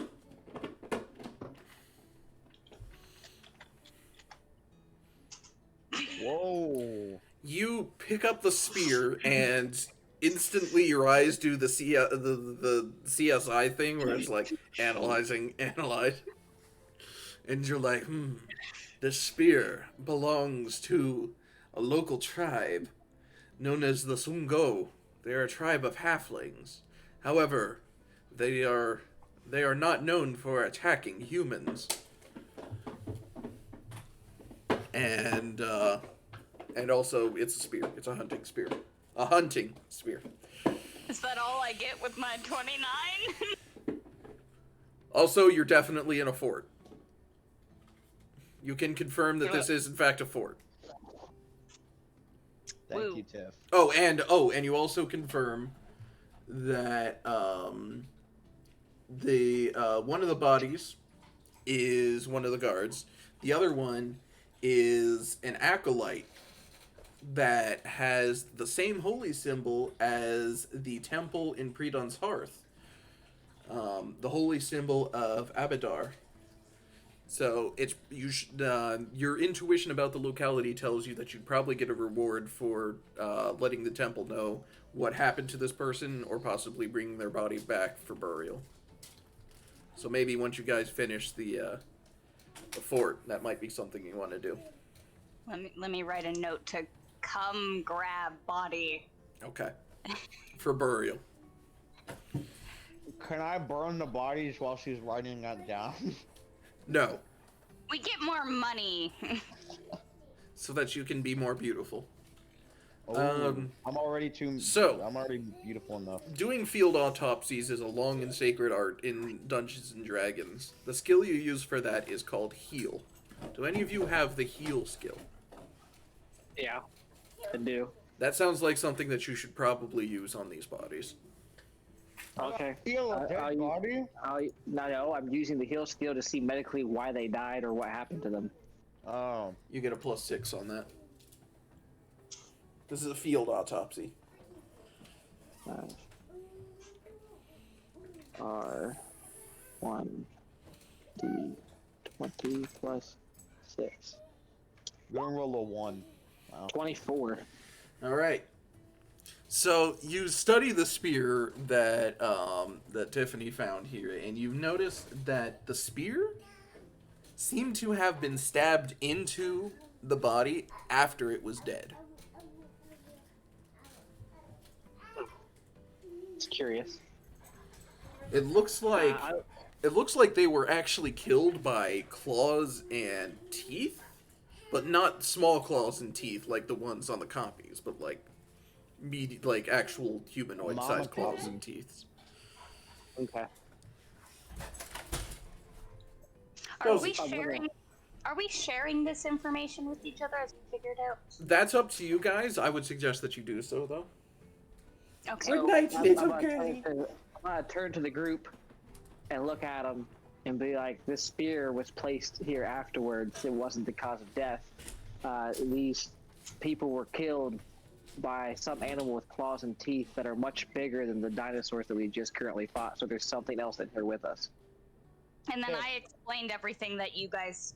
Whoa. You pick up the spear and instantly your eyes do the CSI thing where it's like analyze, and you're like, this spear belongs to a local tribe known as the Sungo. They are a tribe of halflings. However, they are not known for attacking humans. And also it's a spear. It's a hunting spear. A hunting spear. Is that all I get with my 29? Also, you're definitely in a fort. You can confirm that this is in fact a fort. Thank you, Tiff. Oh, and you also confirm that the one of the bodies is one of the guards. The other one is an acolyte that has the same holy symbol as the temple in Predon's Hearth. The holy symbol of Abadar. So it's your intuition about the locality tells you that you'd probably get a reward for letting the temple know what happened to this person, or possibly bringing their body back for burial. So maybe once you guys finish the fort, that might be something you want to do. Let me write a note to come grab body. Okay. For burial. Can I burn the bodies while she's writing that down? No. We get more money. So that you can be more beautiful. I'm already I'm already beautiful enough. Doing field autopsies is a long and sacred art in Dungeons and Dragons. The skill you use for that is called heal. Do any of you have the heal skill? Yeah, I do. That sounds like something that you should probably use on these bodies. Okay. Heal a dead body? No, I'm using the heal skill to see medically why they died or what happened to them. Oh. You get a +6 on that. This is a field autopsy. R1 D20 plus 6. You're gonna roll a 1. Wow. 24. All right. So you study the spear that that Tiffany found here, and you've noticed that the spear seemed to have been stabbed into the body after it was dead. It's curious. It looks like they were actually killed by claws and teeth, but not small claws and teeth like the ones on the copies, but like actual humanoid-sized claws and teeth. Okay. Are we sharing this information with each other as we figured out? That's up to you guys. I would suggest that you do so, though. Okay. Good night, little girl. I'm gonna turn to the group and look at them and be like, this spear was placed here afterwards. It wasn't the cause of death. These people were killed by some animal with claws and teeth that are much bigger than the dinosaurs that we just currently fought. So there's something else in here with us. And then I explained everything that you guys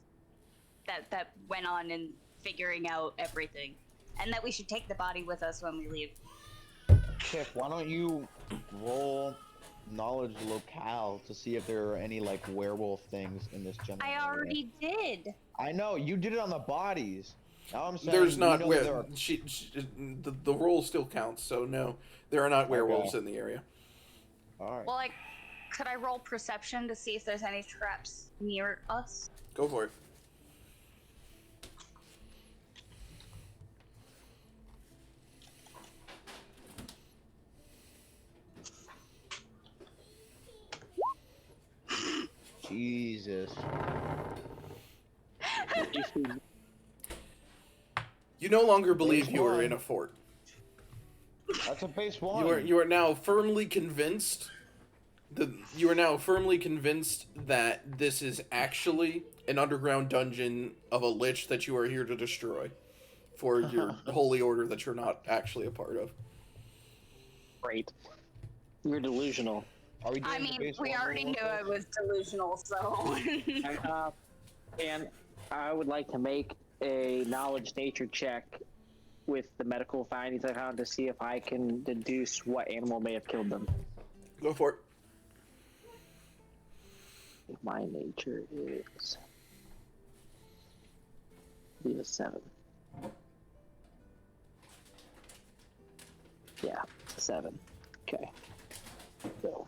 that went on in figuring out everything, and that we should take the body with us when we leave. Tiff, why don't you roll knowledge locale to see if there are any like werewolf things in this general I already did. I know you did it on the bodies. Now I'm saying There's not there are... the roll still counts, so no, there are not werewolves in the area. All right. Well, could I roll perception to see if there's any traps near us? Go for it. Jesus. You no longer believe Base you are one. in a fort. That's a base 1. You are now firmly convinced that this is actually an underground dungeon of a lich that you are here to destroy for your holy order that you're not actually a part of. Great. You're delusional. Are we doing I the mean, base we 1 already roll knew first? I was delusional, so. And I would like to make a knowledge nature check with the medical findings I found to see if I can deduce what animal may have killed them. Go for it. My nature is be a 7. Yeah, 7. Okay. So.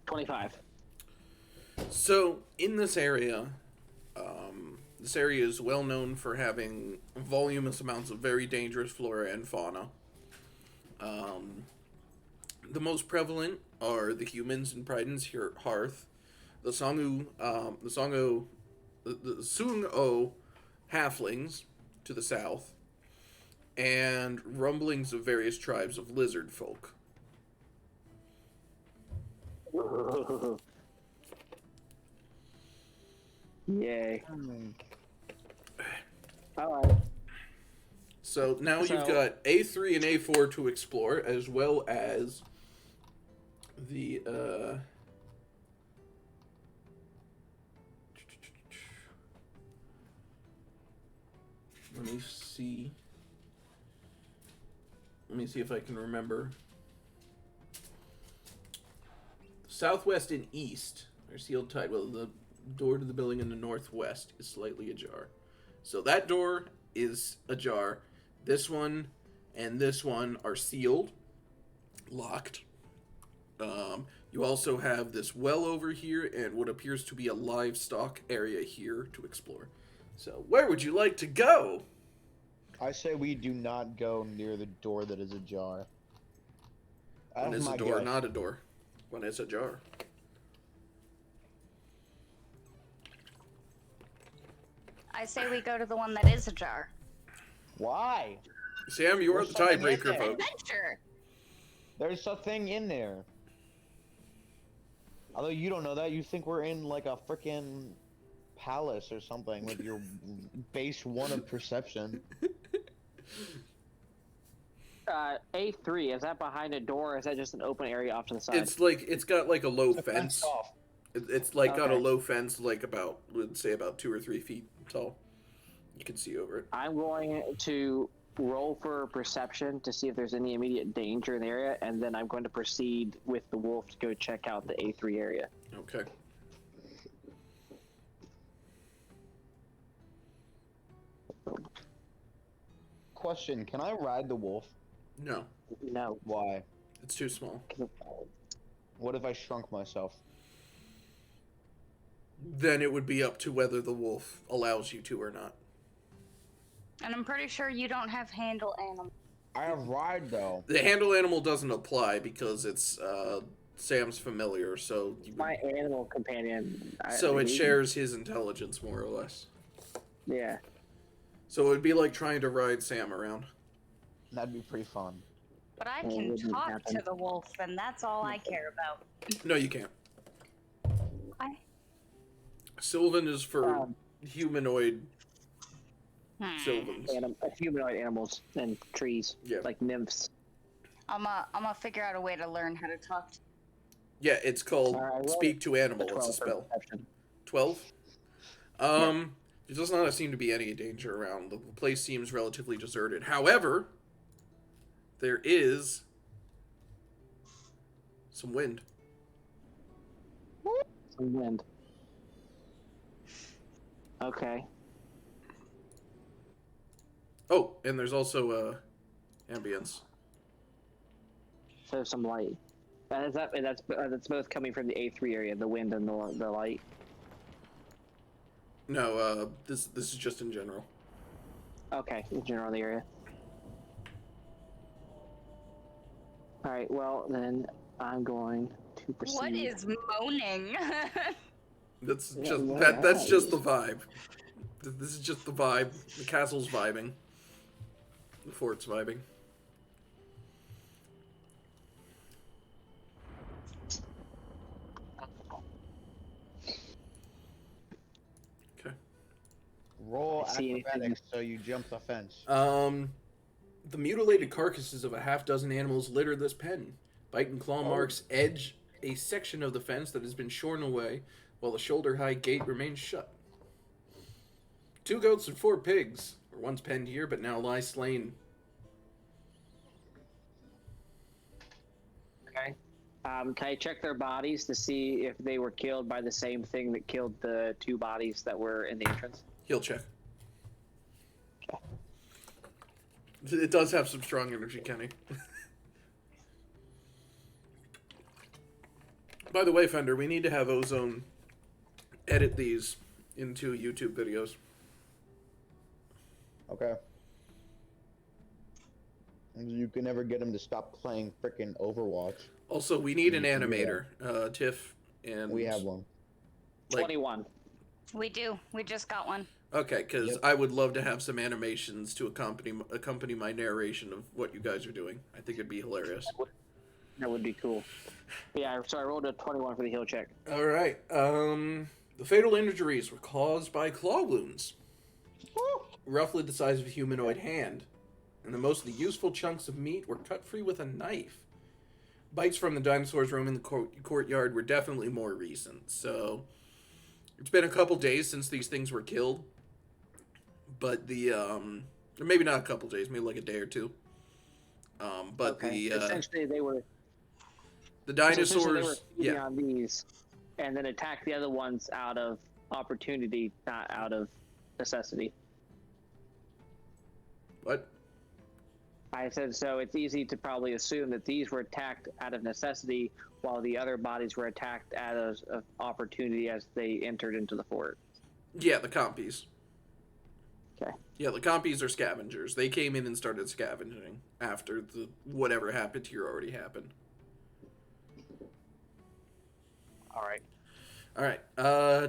$25. So, in this area is well known for having voluminous amounts of very dangerous flora and fauna. The most prevalent are the humans in Priden's Hearth, the Sung-O halflings to the south, and rumblings of various tribes of lizard folk. Yay. Alright. So now you've So- got A3 and A4 to explore, as well as the let me see. Let me see if I can remember. Southwest and east are sealed tight. Well, the door to the building in the northwest is slightly ajar. So that door is ajar. This one and this one are sealed, locked. You also have this well over here and what appears to be a livestock area here to explore. So where would you like to go? I say we do not go near the door that is ajar. When That's is my a door guess. not a door? When it's ajar. I say we go to the one that is ajar. Why? Sam, you are There's the something in tiebreaker, there. folks. Adventure. There's a thing in there. Although you don't know that, you think we're in like a freaking palace or something with your base 1 of perception. A3, is that behind a door or is that just an open area off to the side? It's got like a low It's a fence fence. off. It's like got a Okay. low fence, like about, let's say about 2 or 3 feet tall. You can see over it. I'm going to roll for perception to see if there's any immediate danger in the area, and then I'm going to proceed with the wolf to go check out the A3 area. Okay. Question, can I ride the wolf? No, No. Why? it's too small. What if I shrunk myself? Then it would be up to whether the wolf allows you to or not. And I'm pretty sure you don't have handle animal. I have ride though. The handle animal doesn't apply because it's Sam's familiar, so My animal companion. so it shares his intelligence more or less. Yeah. So it would be like trying to ride Sam around. That'd be pretty fun. But I Well, it can wouldn't talk happen. to the wolf, and that's all I care about. No, you can't. I. Sylvan is for Um, humanoid Sylvans. Humanoid animals and trees, Yeah. like nymphs. I'm gonna figure out a way to learn how to talk to. Yeah, it's called Alright, well, Speak to Animal. It's a 12 for spell. perception. 12? There does not seem to be any danger around. The place seems relatively deserted. However, there is some wind. Some wind. Okay. Oh, and there's also ambience. So some light. That's both coming from the A3 area, the wind and the light. No, this is just in general. Okay, in general the area. Alright, well then I'm going to proceed. What is moaning? That's Yeah, just yeah. that's just the vibe. This is just the vibe. The castle's vibing. The fort's vibing. Okay. Roll See anything? acrobatics so you jump the fence. The mutilated carcasses of a half dozen animals litter this pen. Bite and claw marks edge a section of the fence that has been shorn away, while the shoulder-high gate remains shut. 2 goats and 4 pigs were once penned here, but now lie slain. Okay. Can I check their bodies to see if they were killed by the same thing that killed the 2 bodies that were in the entrance? He'll check. It does have some strong energy, Kenny. By the way, Fender, we need to have Ozone edit these into YouTube videos. Okay. You can never get him to stop playing frickin' Overwatch. Also, we need an You can do animator, Tiff, and We have one. like, 21. We do. We just got one. okay, because Yep. I would love to have some animations to accompany my narration of what you guys are doing. I think it'd be hilarious. That would be cool. Yeah, so I rolled a 21 for the heal check. All right. The fatal injuries were caused by claw wounds, roughly the size of a humanoid hand, and the most of the useful chunks of meat were cut free with a knife. Bites from the dinosaurs roaming the courtyard were definitely more recent, so it's been a couple days since these things were killed. But or maybe not a couple days, maybe like a day or two. But Okay. Essentially, they were the essentially dinosaurs, they were feeding yeah, on these, and then attacked the other ones out of opportunity, not out of necessity. what? I said so. It's easy to probably assume that these were attacked out of necessity, while the other bodies were attacked out of opportunity as they entered into the fort. Yeah, the compies. Okay. Yeah, the compies are scavengers. They came in and started scavenging after the whatever happened here already happened. All right. All right,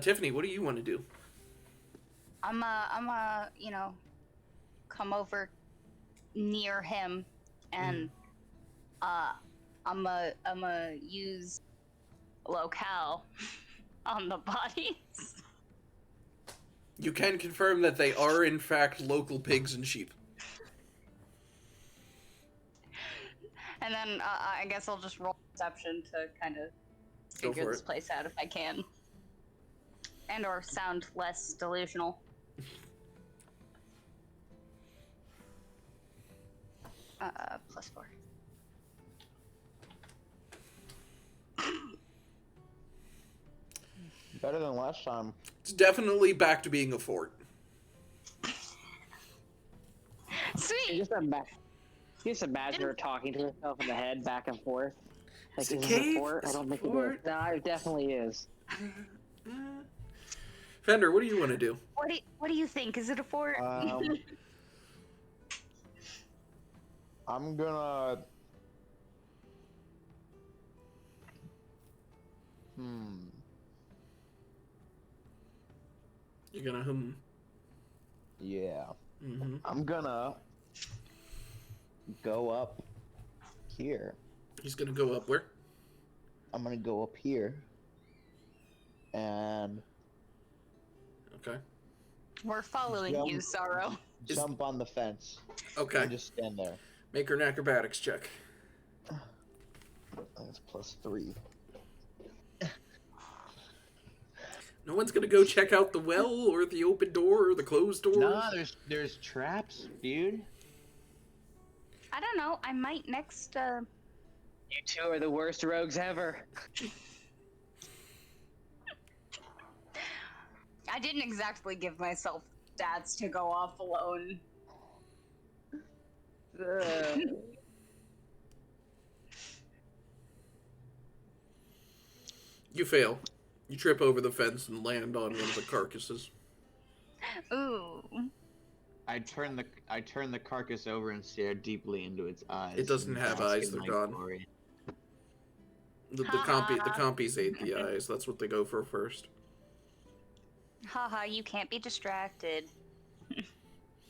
Tiffany, what do you want to do? I'm come over near him and I'm use locale on the bodies. You can confirm that they are in fact local pigs and sheep. And then I guess I'll just roll perception to kind of Go figure for this it. place out if I can. And or sound less delusional. +4. Better than last time. It's definitely back to being a fort. Sweet! Just imagine her talking to herself in the head back and forth. Like, It's a is this cave, a fort? I it's don't a think it fort. is. No, it definitely is. Fender, what do you want to do? What do you think? Is it a fort? I'm gonna... You're gonna Yeah. Mm-hmm. I'm gonna go up here. He's gonna go up where? I'm gonna go up here. And Okay. We're following Jump. you, Sorrow. jump on the fence. Okay. And just stand there. Make her an acrobatics check. That's +3. No one's gonna go check out the well or the open door or the closed door. Nah, there's traps, dude. I don't know. I might next. You two are the worst rogues ever. I didn't exactly give myself stats to go off alone. You fail. You trip over the fence and land on one of the carcasses. Ooh. I turn the carcass over and stare deeply into its eyes. It doesn't and have bask eyes, in they're my gone. glory. The compies ate the eyes. That's what they go for first. Haha, you can't be distracted.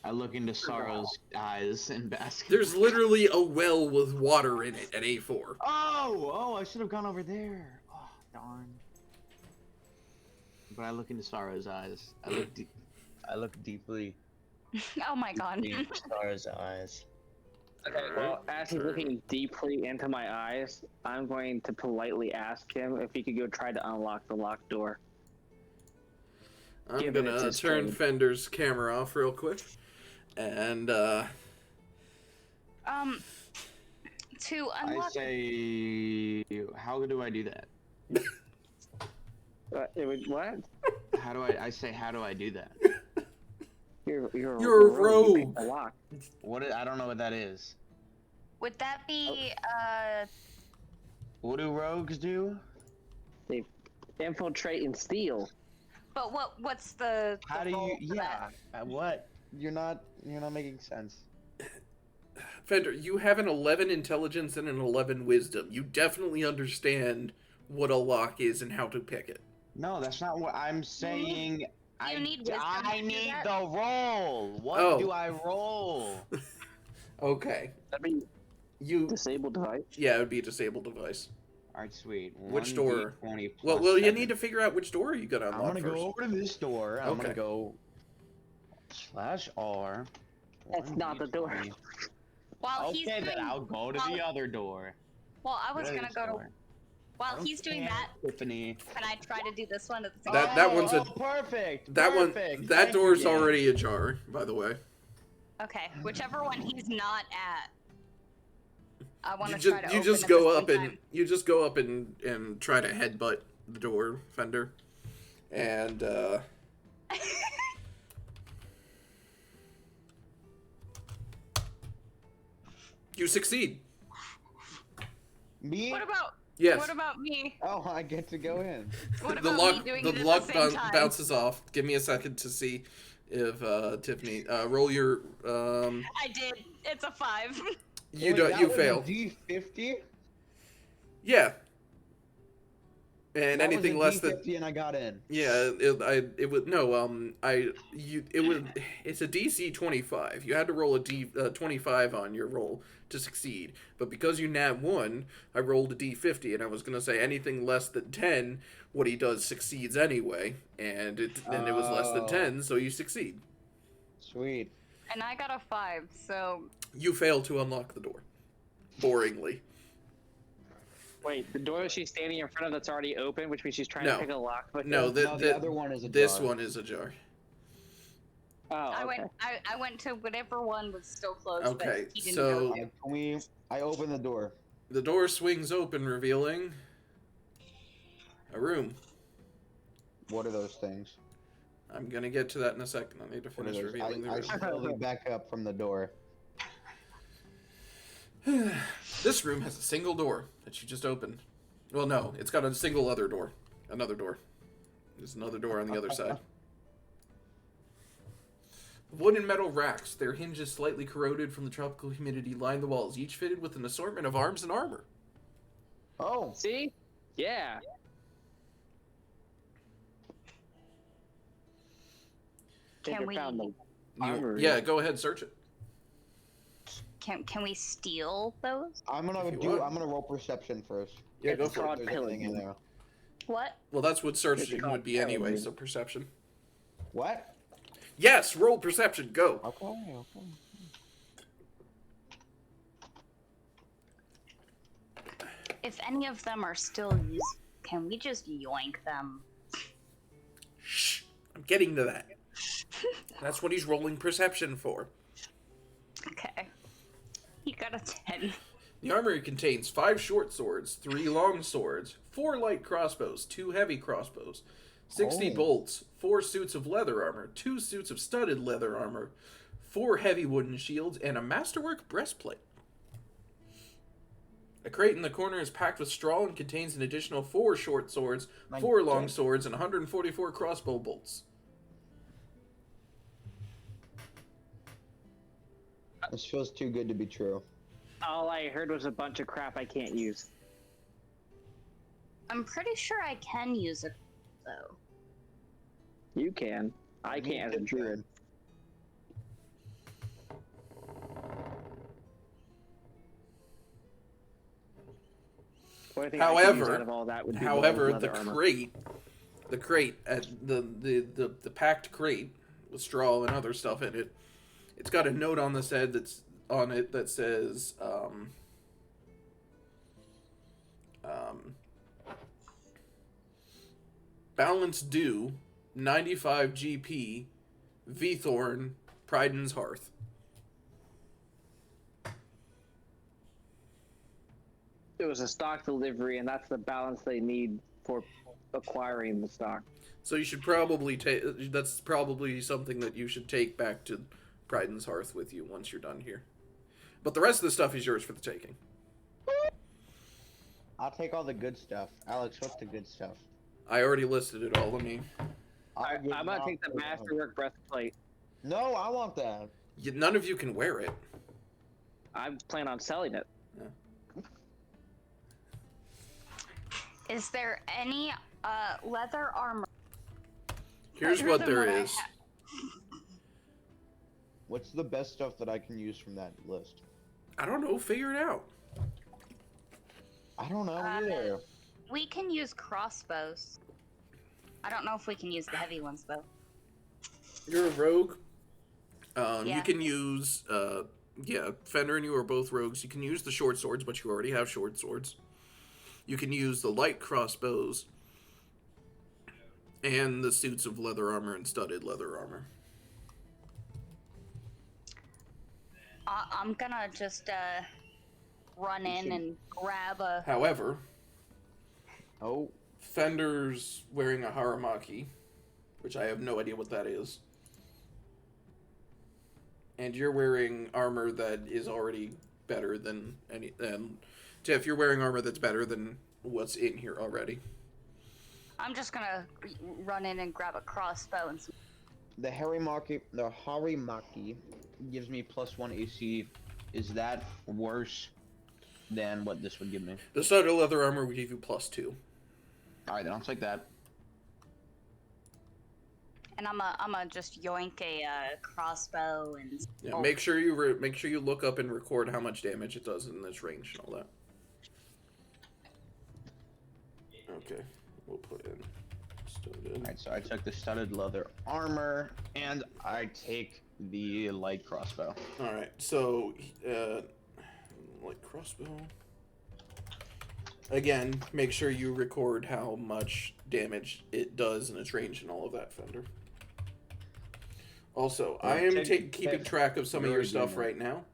I look into Sorrow's eyes and bask. There's literally a well with water in it at A4. Oh, I should have gone over there. Oh, darn. But I look into Sorrow's eyes. I look deeply Oh my god. into Sorrow's eyes. Okay, well, as he's looking deeply into my eyes, I'm going to politely ask him if he could go try to unlock the locked door. I'm Given gonna it's his turn trade. Fender's camera off real quick. And, To I unlock. say, how do I do that? What? How do I say, how do I do that? You're You're a You rogue. picked the lock. I don't know what that is. Would that be What do rogues do? They infiltrate and steal. But what's the How do role you? for Yeah. that? What? You're not making sense. Fender, you have an 11 intelligence and an 11 wisdom. You definitely understand what a lock is and how to pick it. No, that's not what I'm saying. You need wisdom I to do need that? the roll. What Oh. do I roll? Okay. That'd be You, disabled device. yeah, it would be a disabled device. All right, sweet. Which door? 1d20 Well, plus you 7. need to figure out which door you gotta I'm unlock gonna first. go over to this door. I'm Okay. gonna go /R. That's not the door. 1d20. While he's Okay, doing, then I'll go to the other door. well, I was Go to gonna this go to. door. While he's doing Okay, that, Tiffany. can I try to do this one at the same That- time? that one's a- perfect. That perfect. one, that Thank you, door's game. already ajar, by the way. Okay, whichever one he's not at. I want You to just, try to you open just at go the up same and time. you just go up and try to headbutt the door, Fender, and you succeed. Me? What about Yes. what about me? Oh, I get to go in. What the about luck, me doing the it luck at the same time? bounces off. Give me a second to see if Tiffany roll your I did. It's a 5. you Wait, don't that you was fail. A D50? Yeah. And That anything was a less than D50 and I got in. yeah, it would no it's a DC 25. You had to roll a D 25 on your roll to succeed. But because you nat 1, I rolled a D50 and I was going to say anything less than 10 what he does succeeds anyway and it was less than Oh. 10 so you succeed. Sweet. And I got a 5, so You fail to unlock the door. Boringly. Wait, the door she's standing in front of that's already open, which means she's trying No. to pick a lock. But No, The other one is a this jar. one is ajar. Oh, I okay. went to whatever one was still closed. Okay, that he didn't so- go to. I open the door. The door swings open, revealing a room. What are those things? I'm gonna get to that in a second. I need to What are finish those? revealing the I room. slowly back up from the door. This room has a single door that you just opened. Well, no, it's got a single other door. Another door. There's another door on the other side. Wood and metal racks, their hinges slightly corroded from the tropical humidity, line the walls, each fitted with an assortment of arms and armor. Oh, See? Yeah. Can Think I we found the armory. Yeah, go ahead, search it. can we steal those? I'm If gonna you do. want. I'm gonna roll perception first. Yeah, go It's for it. called There's anything in pillaging. there. What? Well, that's what It's searching called would be anyway, pillaging. so perception. What? Yes, roll perception, go. Okay. Okay. If any of them are still used, can we just yoink them? Shh, I'm getting to that. That's what he's rolling perception for. Okay. He got a 10. The armory contains 5 short swords, 3 long swords, 4 light crossbows, 2 heavy crossbows, 60 Oh. bolts, 4 suits of leather armor, 2 suits of studded leather armor, 4 heavy wooden shields, and a masterwork breastplate. A crate in the corner is packed with straw and contains an additional 4 short swords, My 4 long God. swords, and 144 crossbow bolts. This feels too good to be true. All I heard was a bunch of crap I can't use. I'm pretty sure I can use it, though. You can. I can't as a druid. What I think I can use out of all that would be However, leather the armor. crate, the packed crate with straw and other stuff in it, it's got a note on the side that says, balance due, 95 GP, V-Thorn, Pryden's Hearth. It was a stock delivery, and that's the balance they need for acquiring the stock. So you should probably take. That's probably something that you should take back to Pryden's Hearth with you once you're done here. But the rest of the stuff is yours for the taking. I'll take all the good stuff. Alex, what's the good stuff? I already listed it all. Let me. I'll give I'm gonna you take the all- Masterwork breastplate. No, I want that. None of you can wear it. I plan on selling it. Is there any leather armor? Here's Better what than there what I is. What's the best stuff that I can use from that list? I don't know. Figure it out. I don't know either. We can use crossbows. I don't know if we can use the heavy ones though. You're a rogue. You Yeah. can use. Yeah, Fender and you are both rogues. You can use the short swords, but you already have short swords. You can use the light crossbows. And the suits of leather armor and studded leather armor. I'm gonna just run in and grab a. However, Oh, Fender's wearing a haramaki, which I have no idea what that is. And you're wearing armor that is already better than any. Jeff, you're wearing armor that's better than what's in here already. I'm just gonna run in and grab a crossbow and. the Harimaki gives me +1 AC. Is that worse than what this would give me? The studded leather armor would give you +2. Alright, then I'll take that. And I'm just yoink a crossbow and. Yeah, Oh. make sure you look up and record how much damage it does in this range and all that. Okay, we'll put in studded. Alright, so I took the studded leather armor, and I take the light crossbow. All right, so like crossbow. Again, make sure you record how much damage it does in its range and all of that, Fender. Also, I am keeping track of some of your stuff right now.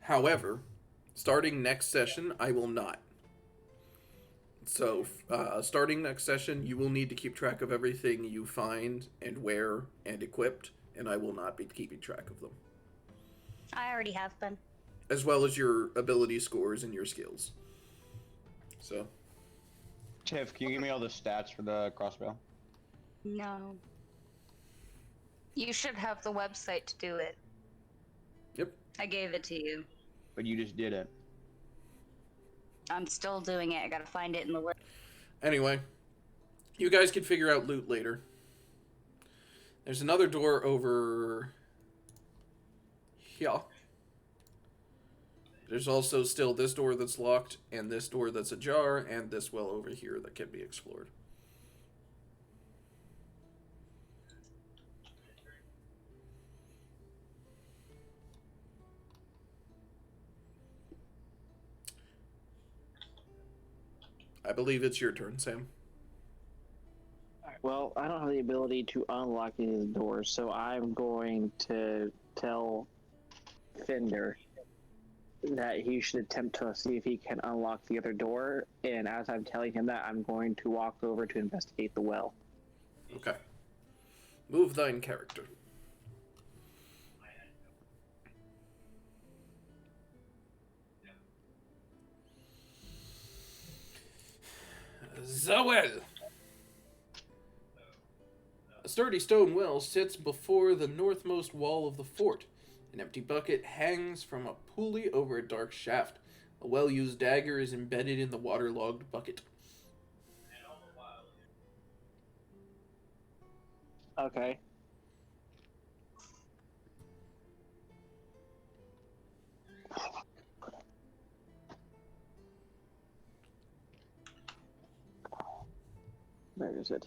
However, starting next session, I will not. So, starting next session, you will need to keep track of everything you find and wear and equipped, and I will not be keeping track of them. I already have been. As well as your ability scores and your skills. So, Tiff, can you give me all the stats for the crossbow? No. You should have the website to do it. yep. I gave it to you. But you just did it. I'm still doing it. I gotta find it in the list. Anyway, you guys can figure out loot later. There's another door over here. There's also still this door that's locked, and this door that's ajar, and this well over here that can be explored. I believe it's your turn, Sam. Well, I don't have the ability to unlock any of the doors, so I'm going to tell Fender that he should attempt to see if he can unlock the other door, and as I'm telling him that, I'm going to walk over to investigate the well. Okay. Move thine character. Zoel! A sturdy stone well sits before the northmost wall of the fort. An empty bucket hangs from a pulley over a dark shaft. A well-used dagger is embedded in the waterlogged bucket. Okay. Where is it?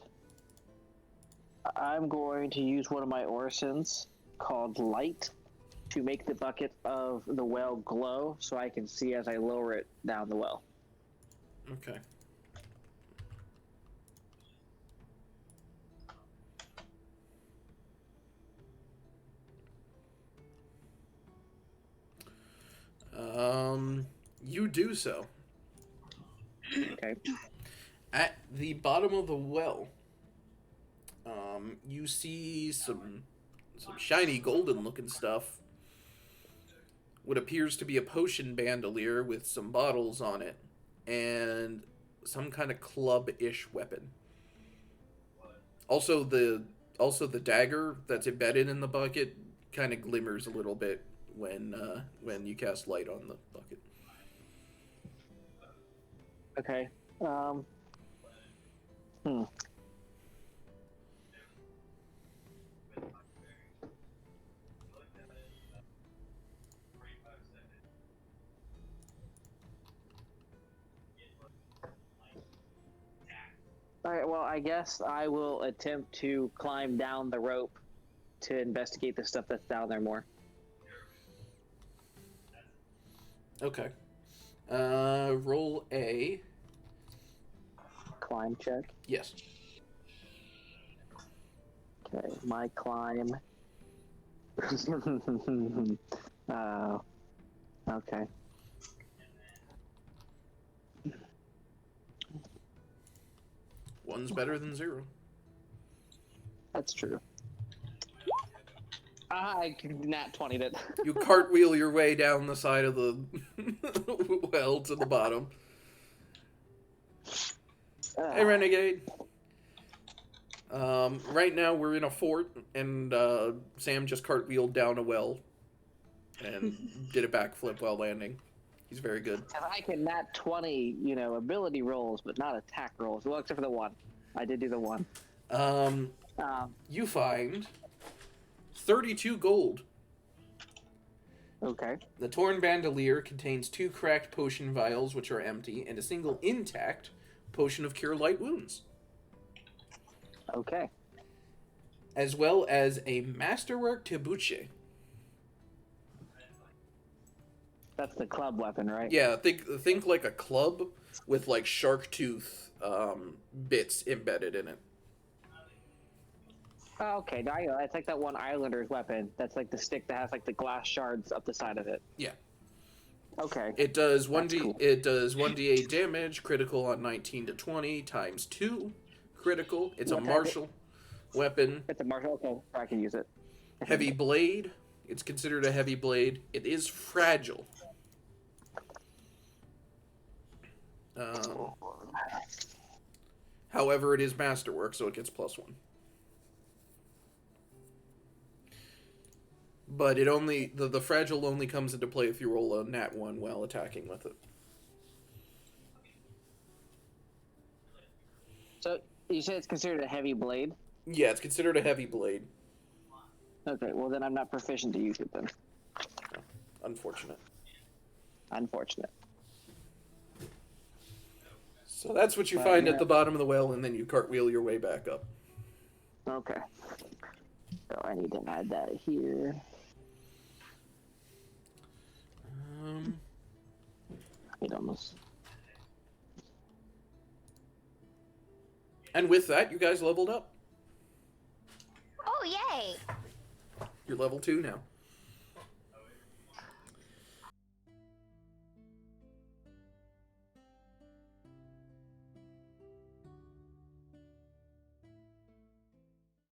I'm going to use one of my orisons called Light to make the bucket of the well glow so I can see as I lower it down the well. Okay. do so. Okay. At the bottom of the well, you see some shiny golden looking stuff. What appears to be a potion bandolier with some bottles on it, and some kind of club-ish weapon. Also the dagger that's embedded in the bucket kind of glimmers a little bit when you cast light on the bucket. Okay. All right. Well, I guess I will attempt to climb down the rope to investigate the stuff that's down there more. Okay. Roll a... Climb check. Yes. Okay, my climb. Okay. One's better than 0. That's true. I nat 20'd it. You cartwheel your way down the side of the well to the bottom. Hey, Renegade. Right now we're in a fort, and Sam just cartwheeled down a well and did a backflip while landing. He's very good. And I can nat 20, ability rolls, but not attack rolls. Well, except for the one. I did do the one. You find 32 gold. Okay. The torn bandolier contains 2 cracked potion vials, which are empty, and a single intact potion of cure light wounds. Okay. As well as a masterwork tabuche. That's the club weapon, right? Yeah, think like a club with like shark tooth bits embedded in it. Oh, okay. Now, it's like that one Islander's weapon. That's like the stick that has like the glass shards up the side of it. Yeah. Okay. It does Cool. It does 1d8 damage, critical on 19 to 20 times 2 critical. It's a martial weapon. It's a martial. Okay, I can use it. Heavy blade. It's considered a heavy blade. It is fragile. However, it is masterwork, so it gets +1. But it only the fragile only comes into play if you roll a nat 1 while attacking with it. So you say it's considered a heavy blade? Yeah, it's considered a heavy blade. Okay, well then I'm not proficient to use it then. Unfortunate. Unfortunate. So that's what you find at the bottom of the well, and then you cartwheel your way back up. Okay. So I need to add that here. It almost. And with that, you guys leveled up. Oh, yay! You're level 2 now.